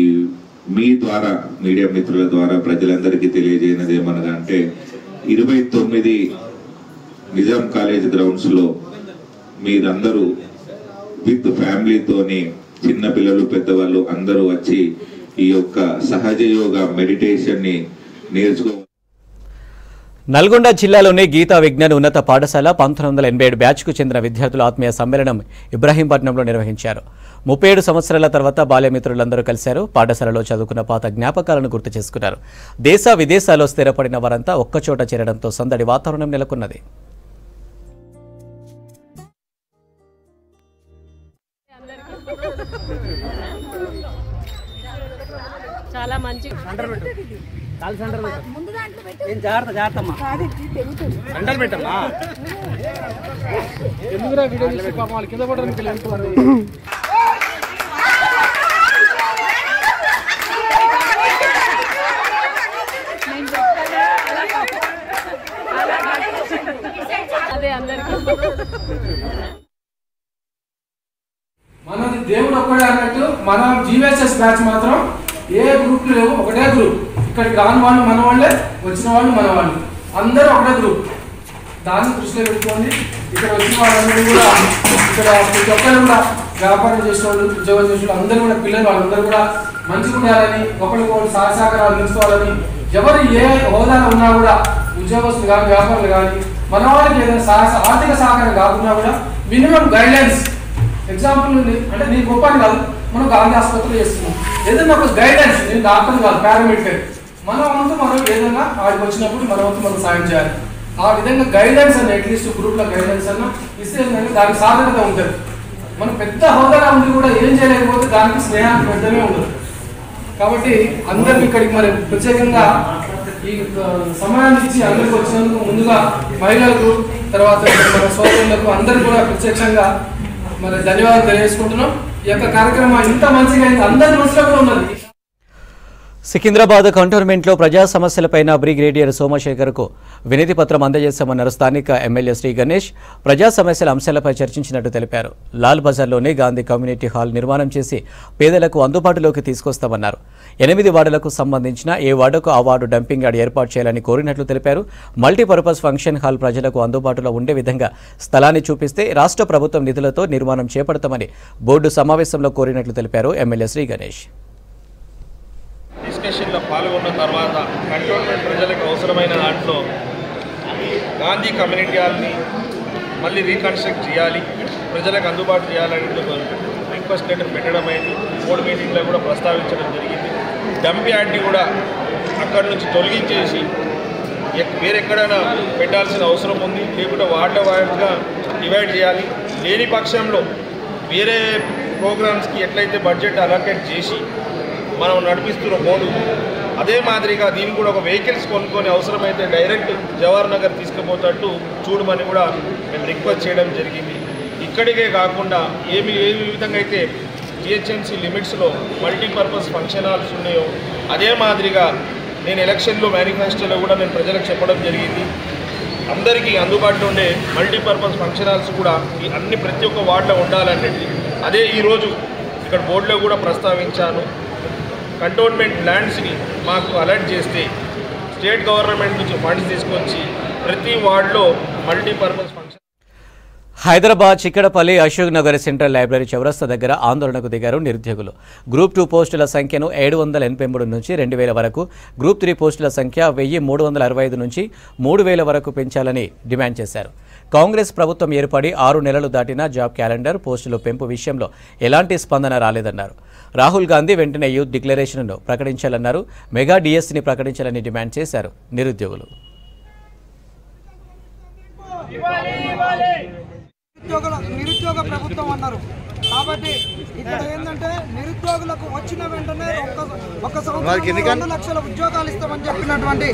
మీ ద్వారా, మీడియా మిత్రుల ద్వారా ప్రజలందరికీ తెలియజేయనది ఏమనగా అంటే 29 నిజాం కాలేజ్ గ్రౌండ్స్లో మీరందరూ విత్ ఫ్యామిలీతోని చిన్న పిల్లలు పెద్దవాళ్ళు అందరూ వచ్చి ఈ యొక్క సహజ యోగా మెడిటేషన్ని నేర్చుకో. నల్గొండ జిల్లాలోని గీతా విజ్ఞాన ఉన్నత పాఠశాల 1987 బ్యాచ్కు చెందిన విద్యార్థుల ఆత్మీయ సమ్మేళనం ఇబ్రాహీంపట్నంలో నిర్వహించారు. 37 సంవత్సరాల తర్వాత బాల్యమిత్రులందరూ కలిశారు. పాఠశాలలో చదువుకున్న పాత జ్ఞాపకాలను గుర్తు చేసుకున్నారు. దేశ విదేశాల్లో స్థిరపడిన వారంతా ఒక్కచోట చేరడంతో సందడి వాతావరణం నెలకొన్నది. చాలా మంచి అండర్ పెట్టమ్మా ఎందుకురా వీడియో తీసి పాపం వాళ్ళు కింద పడడానికి అదే అందరికీ మనది దేవుడు ఒక్కడే అన్నట్టు మన జీవీఎస్ఎస్ బ్యాచ్ మాత్రం ఏ గ్రూప్ లేవు, ఒకటే గ్రూప్. ఇక్కడికి రాని వాళ్ళు మన వాళ్ళే, వచ్చిన వాళ్ళు మన వాళ్ళు, అందరూ ఒకటే గ్రూప్. దాన్ని దృష్టిలో పెట్టుకోండి. ఇక్కడ వచ్చిన వాళ్ళందరూ కూడా ఇక్కడ ప్రతి ఒక్కరు కూడా వ్యాపారం చేసిన వాళ్ళు, ఉద్యోగం చేసిన వాళ్ళు అందరూ కూడా పిల్లలు వాళ్ళందరూ కూడా మంచిగా ఉండాలని, ఒకరికొకరు సహకారాలు తీసుకోవాలని, ఎవరు ఏ హోదాలో ఉన్నా కూడా ఉద్యోగస్తులు కానీ వ్యాపారులు కానీ మన వాళ్ళకి ఏదైనా ఆర్థిక సహకారం కాకుండా కూడా మినిమం గైడ్లైన్స్. ఎగ్జాంపుల్ ఉంది అంటే నేను గొప్పని కాదు, మనం గాంధీ ఆసుపత్రిలో చేస్తున్నాం, ఏదైనా ఒక గైడెన్స్. నేను డాక్టర్ కాదు, పారామెడికల్. మన వంతు మనం ఏదైనా ఆడికి వచ్చినప్పుడు మన వంతు మనం సాయం చేయాలి. ఆ విధంగా గైడెన్స్ అన్న అట్లీస్ట్ గ్రూప్లో గైడెన్స్ అన్న ఇస్తే ఏంటంటే దానికి సాధకత ఉంటుంది. మనం పెద్ద హోదాగా ఉండి కూడా ఏం చేయలేకపోతే దానికి స్నేహానికి పెద్దమే ఉండదు. కాబట్టి అందరికి ఇక్కడికి మరి ప్రత్యేకంగా ఈ సమయాన్ని ఇచ్చి అందరికి వచ్చినందుకు ముందుగా మహిళలకు, తర్వాత మన సోదరులకు అందరికీ కూడా ప్రత్యేకంగా మరి ధన్యవాదాలు తెలియజేసుకుంటున్నాం. ఈ యొక్క కార్యక్రమం ఇంత మంచిగా అందరి మనసులో కూడా ఉన్నది. సికింద్రాబాద్ కంటోన్మెంట్లో ప్రజా సమస్యలపైన బ్రిగేడియర్ సోమశేఖర్కు వినతి పత్రం అందజేశామన్నారు స్థానిక ఎమ్మెల్యే శ్రీ గణేష్. ప్రజా సమస్యల అంశాలపై చర్చించినట్టు తెలిపారు. లాల్ బజార్లోనే గాంధీ కమ్యూనిటీ హాల్ నిర్మాణం చేసి పేదలకు అందుబాటులోకి తీసుకొస్తామన్నారు. 8 వార్డులకు సంబంధించిన ఏ వార్డుకు ఆ వార్డు డంపింగ్ యార్డ్ ఏర్పాటు చేయాలని కోరినట్లు తెలిపారు. మల్టీపర్పస్ ఫంక్షన్ హాల్ ప్రజలకు అందుబాటులో ఉండే విధంగా స్థలాన్ని చూపిస్తే రాష్ట్ర ప్రభుత్వం నిధులతో నిర్మాణం చేపడతామని బోర్డు సమావేశంలో కోరినట్లు తెలిపారు ఎమ్మెల్యే శ్రీ గణేష్. డిస్కషన్లో పాల్గొన్న తర్వాత కంటోన్మెంట్ ప్రజలకు అవసరమైన దాంట్లో గాంధీ కమ్యూనిటీ హాల్ని మళ్ళీ రీకన్స్ట్రక్ట్ చేయాలి, ప్రజలకు అందుబాటు చేయాలని రిక్వెస్ట్ లెటర్ పెట్టడం అయింది. బోర్డు మీటింగ్లో కూడా ప్రస్తావించడం జరిగింది. డంప్ యార్డ్ని కూడా అక్కడి నుంచి తొలగించేసి వేరెక్కడైనా పెట్టాల్సిన అవసరం ఉంది, లేకుంటే వార్డుగా డివైడ్ చేయాలి. లేని పక్షంలో వేరే ప్రోగ్రామ్స్కి ఎట్లయితే బడ్జెట్ అలొకేట్ చేసి మనం నడిపిస్తున్న బోర్డు అదే మాదిరిగా దీన్ని కూడా ఒక వెహికల్స్ కొనుక్కొని అవసరమైతే డైరెక్ట్ జవహర్ నగర్ తీసుకుపోతట్టు చూడమని కూడా మేము రిక్వెస్ట్ చేయడం జరిగింది. ఇక్కడికే కాకుండా ఏ విధంగా అయితే జిహెచ్ఎంసీ లిమిట్స్లో మల్టీపర్పస్ ఫంక్షన్ హాల్స్ ఉన్నాయో అదే మాదిరిగా నేను ఎలక్షన్లో మేనిఫెస్టోలో కూడా నేను ప్రజలకు చెప్పడం జరిగింది. అందరికీ అందుబాటులో ఉండే మల్టీపర్పస్ ఫంక్షన్ హాల్స్ కూడా అన్ని ప్రతి ఒక్క వార్డులో ఉండాలనేది అదే ఈరోజు ఇక్కడ బోర్డులో కూడా ప్రస్తావించాను. కంటోన్మెంట్ ల్యాండ్స్ని మాకు అలర్ట్ చేస్తే స్టేట్ గవర్నమెంట్ నుంచి ఫండ్స్ తీసుకొచ్చి ప్రతి వార్డులో multipurpose function. Hyderabad Chikkadpally Ashok Nagar central library చౌరస్తా దగ్గర ఆందోళనకు దిగారు నిరుద్యోగులు. గ్రూప్ 2 పోస్టుల సంఖ్యను 783 నుంచి 2000 వరకు, గ్రూప్ 3 పోస్టుల సంఖ్య 1365 నుంచి 3000 వరకు పెంచాలని డిమాండ్ చేశారు. కాంగ్రెస్ ప్రభుత్వం ఏర్పడి 6 నెలలు దాటినా జాబ్ క్యాలెండర్, పోస్టుల పెంపు విషయంలో ఎలాంటి స్పందన రాలేదన్నారు. రాహుల్ గాంధీ వెంటనే యూత్ డిక్లరేషన్ను ప్రకటించాలన్నారు. మెగా డిఎస్ని ప్రకటించాలని డిమాండ్ చేశారు నిరుద్యోగులు. నిరుద్యోగ ప్రభుత్వం అన్నారు కాబట్టి ఇక్కడ ఏంటంటే నిరుద్యోగులకు వచ్చిన వెంటనే ఒక సంవత్సరం 2 లక్షల ఉద్యోగాలు ఇస్తామని చెప్పినటువంటి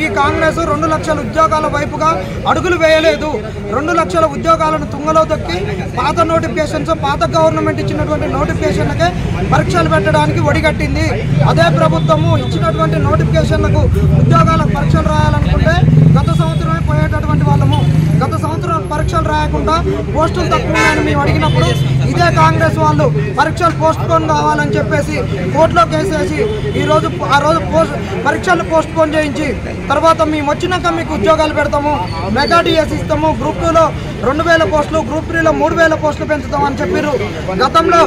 ఈ కాంగ్రెస్ 2 లక్షల ఉద్యోగాల వైపుగా అడుగులు వేయలేదు. 2 లక్షల ఉద్యోగాలను తుంగలో తొక్కి పాత నోటిఫికేషన్స్, పాత గవర్నమెంట్ ఇచ్చినటువంటి నోటిఫికేషన్లకే పరీక్షలు పెట్టడానికి ఒడిగట్టింది. అదే ప్రభుత్వము ఇచ్చినటువంటి నోటిఫికేషన్లకు ఉద్యోగాలకు పరీక్షలు రాయాలనుకుంటే గత సంవత్సరమే పోయేటటువంటి వాళ్ళము. గత సంవత్సరం పరీక్షలు రాయకుండా పోస్టులు తక్కువ ఉన్నాయని మేము అడిగినప్పుడు ఇదే కాంగ్రెస్ వాళ్ళు పరీక్షలు పోస్ట్ పోన్ కావాలని చెప్పేసి కోర్టులో కేసేసి ఆ రోజు పరీక్షలు పోస్ట్ పోన్ చేయించి తర్వాత మేము వచ్చినాక మీకు ఉద్యోగాలు పెడతాము, మెగా డిఎస్ ఇస్తాము, గ్రూప్ 2లో 2000 పోస్టులు, గ్రూప్ 3లో 3000 పోస్టులు పెంచుతామని చెప్పారు. గతంలో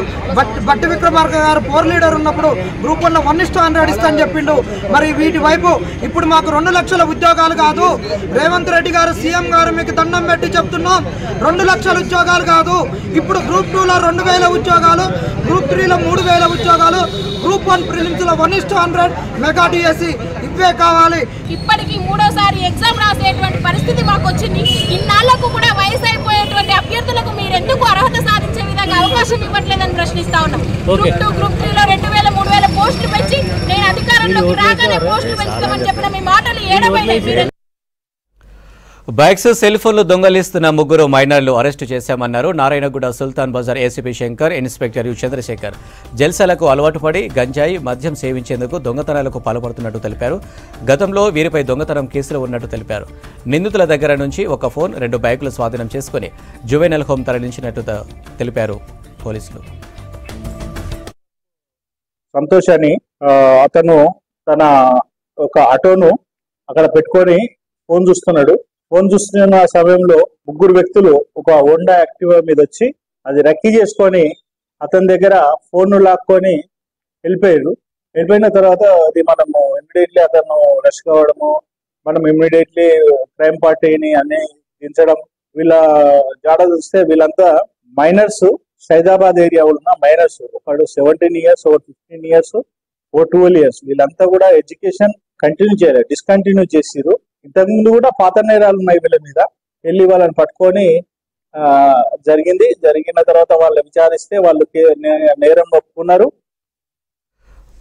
బట్టి విక్రమార్క గారు పోర్ లీడర్ ఉన్నప్పుడు గ్రూప్ 1లో 1:100 ఇస్తా అని చెప్పిండు. మరి వీటి వైపు ఇప్పుడు మాకు 2 లక్షల ఉద్యోగాలు కాదు, రేవంత్ రెడ్డి గారు సీఎం గారు మీకు దండం పెట్టి చెప్తున్నాం, 2 లక్షల ఉద్యోగాలు కాదు, ఇప్పుడు గ్రూప్ 2లో 2000 ఉద్యోగాలు, గ్రూప్ 3లో 3000 ఉద్యోగాలు, గ్రూప్ 1 ప్రిలిమ్స్లో 1:100 మెగా డిఎస్సి ఇవే కావాలి. ఇప్పటికీ 3వ ఎగ్జామ్ రాసేటువంటి పరిస్థితి మాకు వచ్చింది. ఇన్నాళ్లకు కూడా వయసు అయిపోయేటువంటి అభ్యర్థులకు మీరు ఎందుకు అర్హత సాధించే విధంగా అవకాశం ఇవ్వట్లేదని ప్రశ్నిస్తా ఉన్నాం. గ్రూప్ 2, గ్రూప్ 3లో 2000, 3000 పోస్టులు పెంచి నేను అధికారంలోకి రాగానే పోస్టులు పెంచుతామని చెప్పిన మీ మాటలు ఏడవైనాయి. బైక్స్, సెల్ ఫోన్లు దొంగలిస్తున్న 3 మైనర్లు అరెస్టు చేశామన్నారు Narayanguda Sultan Bazar ACP Shankar, inspector U Chandrashekar. జల్సాలకు అలవాటు పడి గంజాయి, మద్యం సేవించేందుకు దొంగతనాలకు పాల్పడుతున్నట్టు తెలిపారు. గతంలో వీరిపై దొంగతనం కేసులు ఉన్నట్టు తెలిపారు. నిందితుల దగ్గర నుంచి ఒక ఫోన్, 2 బైకులు స్వాధీనం చేసుకుని జువెనల్ హోం తరలించినట్టు తెలిపారు పోలీసులు. సంతోష్ అని అతను తన ఒక ఆటోను అక్కడ పెట్టుకొని ఫోన్ చూస్తున్నాడు. ఫోన్ చూస్తున్న సమయంలో 3 వ్యక్తులు ఒక హోండా యాక్టివా మీద వచ్చి అది రక్కీ చేసుకొని అతని దగ్గర ఫోన్ లాక్కొని వెళ్ళిపోయిన తర్వాత అది మనము ఇమ్మీడియట్లీ అతను రష్ కావడము, మనం ఇమ్మీడియట్లీ క్రైమ్ పార్టీని అన్ని దించడం. వీళ్ళ జాడ చూస్తే వీళ్ళంతా మైనర్స్, సైదాబాద్ ఏరియా ఉన్న మైనర్స్. ఒకడు 17 years, 15 years, 12 years. వీళ్ళంతా కూడా ఎడ్యుకేషన్ కంటిన్యూ చేయలేదు, డిస్కంటిన్యూ చేసిరు. ఇంతకుముందు కూడా పాత నేరాలు ఉన్నాయి వీళ్ళ మీద. వెళ్ళి వాళ్ళని పట్టుకొని జరిగిన తర్వాత వాళ్ళు విచారిస్తే వాళ్ళు నేరం ఒప్పుకున్నారు.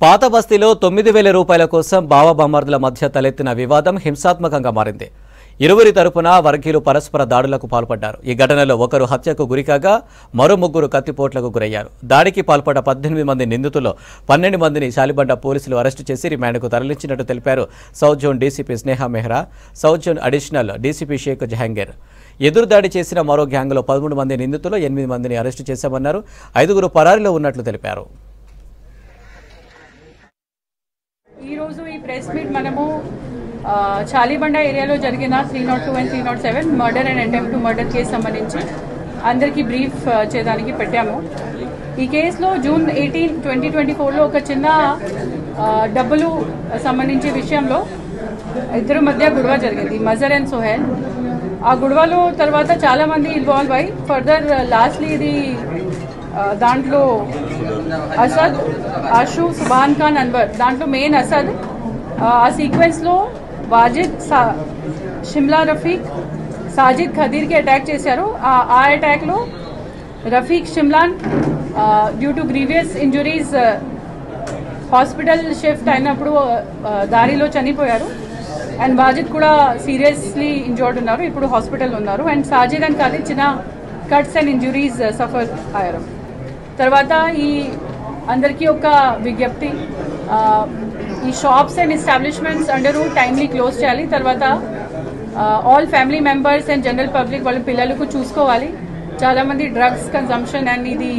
పాత బస్తీలో 9,000 రూపాయల కోసం బావబామర్దుల మధ్య తలెత్తిన వివాదం హింసాత్మకంగా మారింది. ఇరువురి తరపున వర్గీయులు పరస్పర దాడులకు పాల్పడ్డారు. ఈ ఘటనలో ఒకరు హత్యకు గురికాగా మరో 3 కత్తిపోట్లకు గురయ్యారు. దాడికి పాల్పడ్డ 18 మంది నిందితుల్లో 12 మందిని శాలిబండ పోలీసులు అరెస్టు చేసి రిమాండ్కు తరలించినట్టు తెలిపారు south zone DCP Sneha Mehra, south zone additional DCP Sheikh Jahangir. ఎదురుదాడి చేసిన మరో గ్యాంగ్లో 13 మంది నిందితులు 8 మందిని అరెస్టు చేశామన్నారు. 5 పరారీలో ఉన్నట్లు తెలిపారు. ఈరోజు ఈ ప్రెస్ మీట్ మనము చాలీబండ ఏరియాలో జరిగిన 302 and 307 murder and attempt to murder case సంబంధించి అందరికీ బ్రీఫ్ చేయడానికి పెట్టాము. ఈ కేసులో జూన్ 18, 2024లో ఒక చిన్న డబ్బులు సంబంధించే విషయంలో ఇద్దరు మధ్య గొడవ జరిగింది, మజర్ అండ్ సోహెల్. ఆ గొడవలో తర్వాత చాలామంది ఇన్వాల్వ్ అయ్యి ఫర్దర్ లాస్ట్లీ ఇది దాంట్లో అసద్, ఆషు, సుబాన్ ఖాన్, అన్వర్, దాంట్లో మెయిన్ అసద్. ఆ సీక్వెన్స్లో వాజిద్, షిమ్లా రఫీక్, సాజిద్ ఖదీర్కి అటాక్ చేశారు. ఆ అటాక్లో రఫీక్ షిమ్లాన్ due to grievous injuries hospital shift అయినప్పుడు దారిలో చనిపోయారు. అండ్ వాజిద్ కూడా సీరియస్లీ ఇంజర్డ్ ఉన్నారు, ఇప్పుడు హాస్పిటల్ ఉన్నారు. అండ్ సాజిద్ అండ్ ఖదీర్ చిన్న కట్స్ అండ్ ఇంజురీస్ సఫర్ అయ్యారు. తర్వాత ఈ అందరికీ ఒక విజ్ఞప్తి, ఈ షాప్స్ అండ్ ఎస్టాబ్లిష్మెంట్స్ అందరూ టైమ్లీ క్లోజ్ చేయాలి. తర్వాత all family members and general public వాళ్ళ పిల్లలకు చూసుకోవాలి. చాలామంది డ్రగ్స్ కన్సంప్షన్ అండ్ ఇది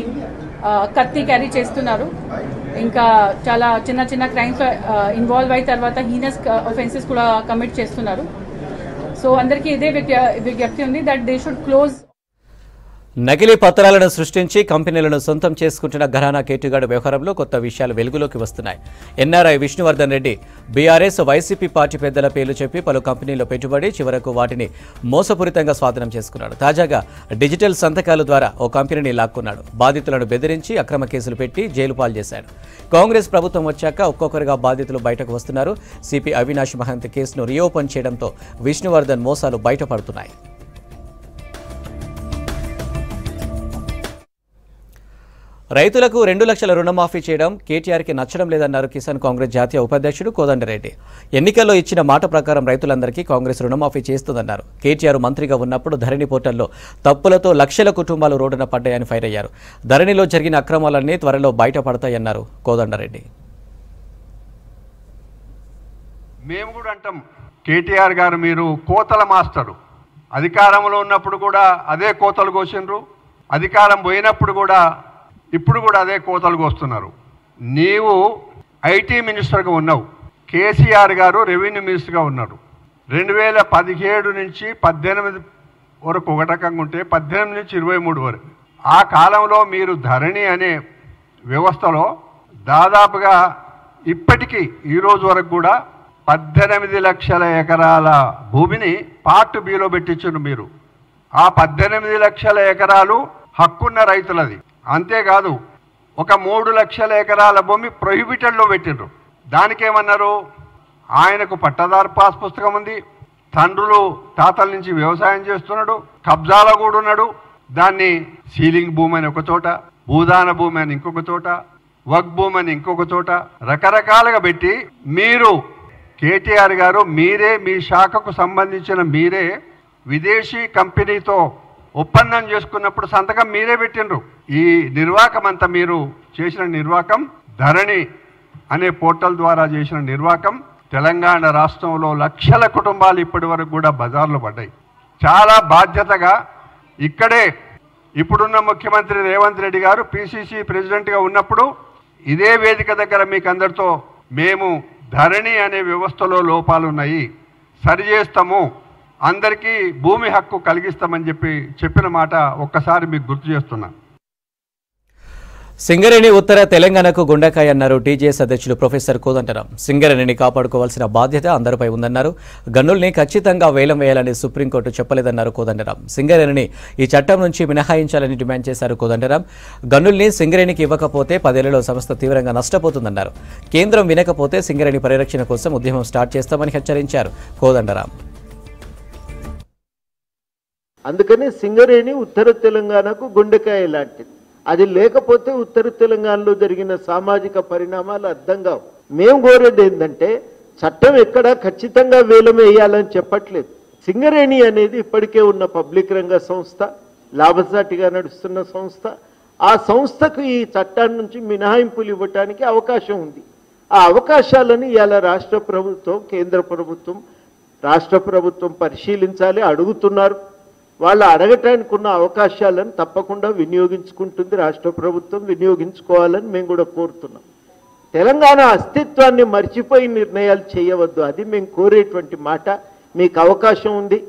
కత్తి క్యారీ చేస్తున్నారు. ఇంకా చాలా చిన్న చిన్న క్రైమ్స్ ఇన్వాల్వ్ అయిన తర్వాత హీనస్ ఒఫెన్సెస్ కూడా కమిట్ చేస్తున్నారు. సో అందరికీ ఇదే విజ్ఞప్తి ఉంది దట్ దే షుడ్ క్లోజ్. నకిలీ పత్రాలను సృష్టించి కంపెనీలను సొంతం చేసుకుంటున్న ఘరానా కేటుగాడు వ్యవహారంలో కొత్త విషయాలు వెలుగులోకి వస్తున్నాయి. NRI Vishnuvardhan Reddy BRS, YCP party పెద్దల పేర్లు చెప్పి పలు కంపెనీల్లో పెట్టుబడి చివరకు వాటిని మోసపూరితంగా స్వాధీనం చేసుకున్నాడు. తాజాగా డిజిటల్ సంతకాల ద్వారా ఓ కంపెనీని లాక్కున్నాడు. బాధితులను బెదిరించి అక్రమ కేసులు పెట్టి జైలు పాలు చేశాడు. కాంగ్రెస్ ప్రభుత్వం వచ్చాక ఒక్కొక్కరుగా బాధితులు బయటకు వస్తున్నారు. సిపి అవినాష్ మహంత్ కేసును రీఓపెన్ చేయడంతో విష్ణువర్ధన్ మోసాలు బయటపడుతున్నాయి. రైతులకు 2 లక్షల రుణమాఫీ చేయడం కేటీఆర్కి నచ్చడం లేదన్నారు కిసాన్ కాంగ్రెస్ జాతీయ ఉపాధ్యక్షుడు కోదండరెడ్డి. ఎన్నికల్లో ఇచ్చిన మాట ప్రకారం రైతులందరికీ కాంగ్రెస్ రుణమాఫీ చేస్తుందన్నారు. కేటీఆర్ మంత్రిగా ఉన్నప్పుడు ధరణి పోర్టల్లో తప్పులతో లక్షల కుటుంబాలు రోడ్డున పడ్డాయని ఫైర్ అయ్యారు. ధరణిలో జరిగిన అక్రమాలన్నీ త్వరలో బయటపడతాయన్నారు కోదండరెడ్డి. మేము కూడా అంటాం, కేటీఆర్ గారు మీరు కోతల మాస్టరు. అధికారంలో ఉన్నప్పుడు కూడా అదే కోతలు కోసిండ్రు, అధికారం పోయినప్పుడు కూడా ఇప్పుడు కూడా అదే కోతలు కోస్తున్నారు. నీవు ఐటీ మినిస్టర్గా ఉన్నావు, కేసీఆర్ గారు రెవెన్యూ మినిస్టర్గా ఉన్నారు. 2017 నుంచి 18 వరకు ఒక రకంగా ఉంటే 18 నుంచి 23 వరకు ఆ కాలంలో మీరు ధరణి అనే వ్యవస్థలో దాదాపుగా ఇప్పటికీ ఈరోజు వరకు కూడా 18 లక్షల ఎకరాల భూమిని పార్ట్ బిలో పెట్టించారు మీరు. ఆ 18 లక్షల ఎకరాలు హక్కున్న రైతులది. అంతేకాదు ఒక 3 లక్షల ఎకరాల భూమి ప్రొహిబిటెడ్లో పెట్టిండ్రు. దానికేమన్నారు, ఆయనకు పట్టదారు పాస్ పుస్తకం ఉంది, తండ్రులు తాతల నుంచి వ్యవసాయం చేస్తున్నాడు, కబ్జాలో కూడా ఉన్నాడు. దాన్ని సీలింగ్ భూమి అని ఒక చోట, భూదాన భూమి అని ఇంకొక చోట, వక్ భూమి అని ఇంకొక చోట రకరకాలుగా పెట్టి మీరు కేటీఆర్ గారు మీరే మీ శాఖకు సంబంధించిన మీరే విదేశీ కంపెనీతో ఒప్పందం చేసుకున్నప్పుడు సంతకం మీరే పెట్టిండ్రు. ఈ నిర్వాకం అంతా మీరు చేసిన నిర్వాకం ధరణి అనే పోర్టల్ ద్వారా చేసిన నిర్వాకం తెలంగాణ రాష్ట్రంలో లక్షల కుటుంబాలు ఇప్పటి వరకు కూడా బజార్లో పడ్డాయి. చాలా బాధ్యతగా ఇక్కడే ఇప్పుడున్న ముఖ్యమంత్రి రేవంత్ రెడ్డి గారు పిసిసి ప్రెసిడెంట్గా ఉన్నప్పుడు ఇదే వేదిక దగ్గర మీకు అందరితో మేము ధరణి అనే వ్యవస్థలో లోపాలు ఉన్నాయి, సరిచేస్తాము, అందరికీ భూమి హక్కు కలిగిస్తామని చెప్పిన మాట ఒక్కసారి మీకు గుర్తు చేస్తున్నా. సింగరేణి ఉత్తర తెలంగాణకు గుండెకాయ అన్నారు టీజేఎస్ అధ్యక్షులు ప్రొఫెసర్ కోదండరాం. సింగరేణిని కాపాడుకోవాల్సిన బాధ్యత అందరిపై ఉందన్నారు. గనుల్ని ఖచ్చితంగా వేలం వేయాలని సుప్రీంకోర్టు చెప్పలేదన్నారు కోదండరాం. సింగరేణిని ఈ చట్టం నుంచి మినహాయించాలని డిమాండ్ చేశారు కోదండరాం. గనుల్ని సింగరేణికి ఇవ్వకపోతే 10 ఏళ్లలో సంస్థ తీవ్రంగా నష్టపోతుందన్నారు. కేంద్రం వినకపోతే సింగరేణి పరిరక్షణ కోసం ఉద్యమం స్టార్ట్ చేస్తామని హెచ్చరించారు కోదండరాం. అందుకని సింగరేణి ఉత్తర తెలంగాణకు గుండెకాయ లాంటిది. అది లేకపోతే ఉత్తర తెలంగాణలో జరిగిన సామాజిక పరిణామాలు అర్థం కావు. మేము కోరేది ఏంటంటే చట్టం ఎక్కడా ఖచ్చితంగా వేలం వేయాలని చెప్పట్లేదు. సింగరేణి అనేది ఇప్పటికే ఉన్న పబ్లిక్ రంగ సంస్థ, లాభసాటిగా నడుస్తున్న సంస్థ. ఆ సంస్థకు ఈ చట్టాన్ని నుంచి మినహాయింపులు ఇవ్వటానికి అవకాశం ఉంది. ఆ అవకాశాలను ఇవాళ రాష్ట్ర ప్రభుత్వం, కేంద్ర ప్రభుత్వం, రాష్ట్ర ప్రభుత్వం పరిశీలించాలి, అడుగుతున్నారు. వాళ్ళు అడగటానికి ఉన్న అవకాశాలను తప్పకుండా వినియోగించుకుంటుంది రాష్ట్ర ప్రభుత్వం, వినియోగించుకోవాలని మేము కూడా కోరుతున్నాం. తెలంగాణ అస్తిత్వాన్ని మర్చిపోయి నిర్ణయాలు చేయవద్దు, అది మేము కోరేటువంటి మాట. మీకు అవకాశం ఉంది.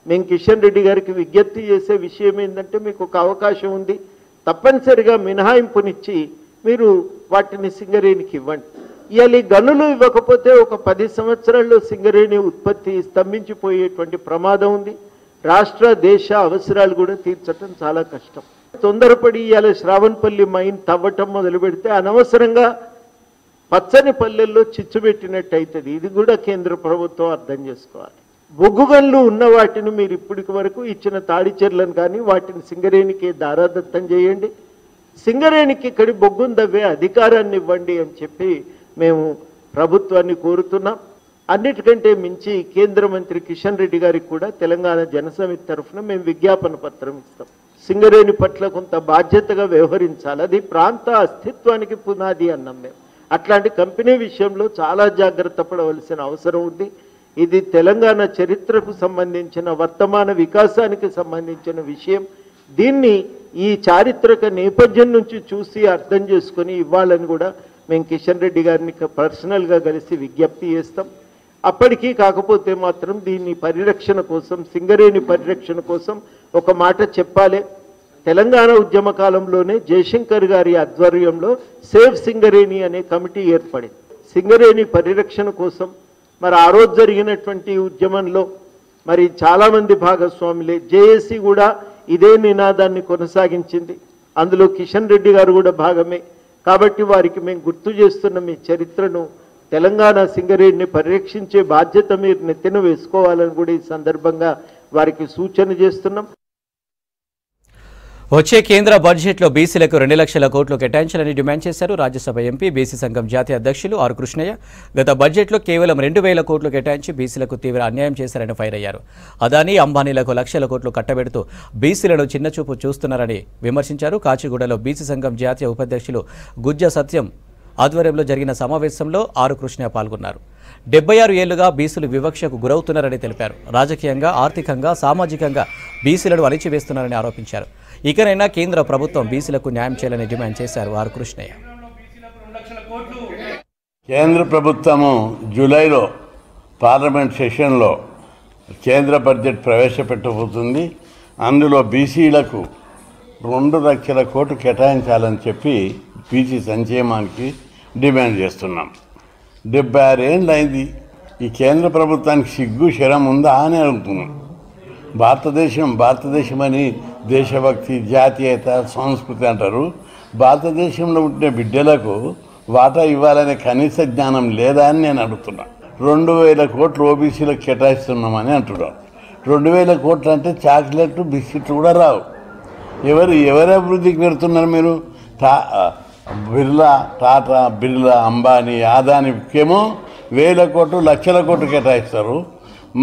మేము కిషన్ రెడ్డి గారికి విజ్ఞప్తి చేసే విషయం ఏంటంటే మీకు ఒక అవకాశం ఉంది, తప్పనిసరిగా మినహాయింపునిచ్చి మీరు వాటిని సింగరేణికి ఇవ్వండి. ఇవాళ ఈ గనులు ఇవ్వకపోతే ఒక 10 సంవత్సరాల్లో సింగరేణి ఉత్పత్తి స్తంభించిపోయేటువంటి ప్రమాదం ఉంది. రాష్ట్ర దేశ అవసరాలు కూడా తీర్చడం చాలా కష్టం. తొందరపడి ఇవాళ శ్రావణపల్లి మైన్ తవ్వటం మొదలు పెడితే అనవసరంగా పచ్చని పల్లెల్లో చిచ్చు పెట్టినట్టు అవుతుంది. ఇది కూడా కేంద్ర ప్రభుత్వం అర్థం చేసుకోవాలి. బొగ్గు గనులు ఉన్న వాటిని మీరు ఇప్పటికి వరకు ఇచ్చిన తాడిచెర్లను కానీ వాటిని సింగరేణికి దారాదత్తం చేయండి, సింగరేణికి ఇక్కడి బొగ్గును దవ్వే అధికారాన్ని ఇవ్వండి అని చెప్పి మేము ప్రభుత్వాన్ని కోరుతున్నాం. అన్నిటికంటే మించి కేంద్ర మంత్రి కిషన్ రెడ్డి గారికి కూడా తెలంగాణ జనసమితి తరఫున మేము విజ్ఞాపన పత్రం ఇస్తాం. సింగరేణి పట్ల కొంత బాధ్యతగా వ్యవహరించాలి, అది ప్రాంత అస్తిత్వానికి పునాది అన్నాం మేము. అట్లాంటి కంపెనీ విషయంలో చాలా జాగ్రత్త పడవలసిన అవసరం ఉంది. ఇది తెలంగాణ చరిత్రకు సంబంధించిన, వర్తమాన వికాసానికి సంబంధించిన విషయం. దీన్ని ఈ చారిత్రక నేపథ్యం నుంచి చూసి అర్థం చేసుకొని ఇవ్వాలని కూడా మేము కిషన్ రెడ్డి గారిని పర్సనల్గా కలిసి విజ్ఞప్తి చేస్తాం. అప్పటికీ కాకపోతే మాత్రం దీన్ని పరిరక్షణ కోసం, సింగరేణి పరిరక్షణ కోసం ఒక మాట చెప్పాలి. తెలంగాణ ఉద్యమ కాలంలోనే జయశంకర్ గారి ఆధ్వర్యంలో సేవ్ సింగరేణి అనే కమిటీ ఏర్పడింది సింగరేణి పరిరక్షణ కోసం. మరి ఆ రోజు జరిగినటువంటి ఉద్యమంలో మరి చాలామంది భాగస్వాములే, జేఏసీ కూడా ఇదే నినాదాన్ని కొనసాగించింది. అందులో కిషన్ రెడ్డి గారు కూడా భాగమే. కాబట్టి వారికి మేము గుర్తు చేస్తున్న మీ చరిత్రను, తెలంగాణ సింగరేణిని పరిరక్షించే బాధ్యత మీరు నెత్తిన వేసుకోవాలని కూడా ఈ సందర్భంగా వారికి సూచన చేస్తున్నాం. వచ్చే కేంద్ర బడ్జెట్లో బీసీలకు 2 లక్షల కోట్లు కేటాయించాలని డిమాండ్ చేశారు రాజ్యసభ ఎంపీ, బీసీ సంఘం జాతీయ అధ్యక్షులు ఆర్ కృష్ణయ్య. గత బడ్జెట్లో కేవలం 2,000 కోట్లు కేటాయించి బీసీలకు తీవ్ర అన్యాయం చేశారని ఫైర్ అయ్యారు. అదానీ, అంబానీలకు లక్షల కోట్లు కట్టబెడుతూ బీసీలను చిన్నచూపు చూస్తున్నారని విమర్శించారు. కాచిగూడలో బీసీ సంఘం జాతీయ ఉపాధ్యక్షులు గుజ్జ సత్యం ఆధ్వర్యంలో జరిగిన సమావేశంలో ఆర్ కృష్ణయ్య పాల్గొన్నారు. 76 ఏళ్లుగా బీసీలు వివక్షకు గురవుతున్నారని తెలిపారు. రాజకీయంగా, ఆర్థికంగా, సామాజికంగా బీసీలను అణిచివేస్తున్నారని ఆరోపించారు. ఇకనైనా కేంద్ర ప్రభుత్వం బీసీలకు న్యాయం చేయాలని డిమాండ్ చేశారు ఆర్ కృష్ణయ్య. కేంద్ర ప్రభుత్వము జూలైలో పార్లమెంట్ సెషన్లో కేంద్ర బడ్జెట్ ప్రవేశపెట్టబోతుంది. అందులో బీసీలకు 2 లక్షల కోట్లు కేటాయించాలని చెప్పి బీసీ సంక్షేమానికి డిమాండ్ చేస్తున్నాం. 76 ఏళ్ళు అయింది. ఈ కేంద్ర ప్రభుత్వానికి సిగ్గు శరం ఉందా అని అడుగుతున్నాం. భారతదేశం అని దేశభక్తి, జాతీయత, సంస్కృతి అంటారు. భారతదేశంలో ఉండే బిడ్డలకు వాటా ఇవ్వాలనే కనీస జ్ఞానం లేదా అని నేను అడుగుతున్నా. 2000 కోట్లు ఓబీసీలకు కేటాయిస్తున్నామని అంటున్నారు. 2000 కోట్లు అంటే చాక్లెట్లు, బిస్కెట్లు కూడా రావు. ఎవరి అభివృద్ధికి పెడుతున్నారు మీరు? టాటా, బిర్లా, అంబానీ, అదానికేమో 1000 కోట్లు, లక్షల కోట్లు కేటాయిస్తారు.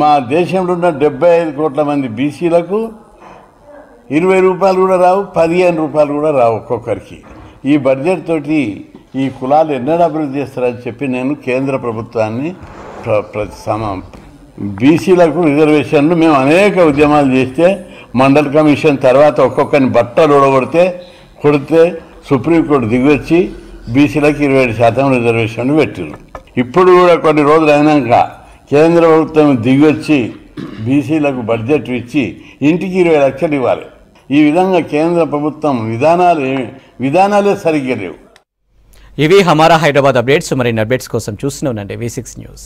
మా దేశంలో ఉన్న 75 కోట్ల మంది బీసీలకు 20 రూపాయలు కూడా రావు, 15 రూపాయలు కూడా రావు ఒక్కొక్కరికి. ఈ బడ్జెట్ తోటి ఈ కులాలు ఎన్నడూ అభివృద్ధి చేస్తారని చెప్పి నేను కేంద్ర ప్రభుత్వాన్ని బీసీలకు రిజర్వేషన్లు మేము అనేక ఉద్యమాలు చేస్తే మండల్ కమిషన్ తర్వాత ఒక్కొక్కరిని బట్టలు కొడితే సుప్రీంకోర్టు దిగొచ్చి బీసీలకు 27% రిజర్వేషన్లు పెట్టిండ్రు. ఇప్పుడు కూడా కొన్ని రోజులు అయినాక కేంద్ర ప్రభుత్వం దిగొచ్చి బీసీలకు బడ్జెట్ ఇచ్చి ఇంటికి 20 లక్షలు ఇవ్వాలి. ఈ విధంగా కేంద్ర ప్రభుత్వం విధానాలే సరిగ్గా లేవు. ఇవి హమారా హైదరాబాద్ అప్డేట్స్. మరిన్ని అప్డేట్స్ కోసం చూస్తూనే ఉండండి V6 న్యూస్.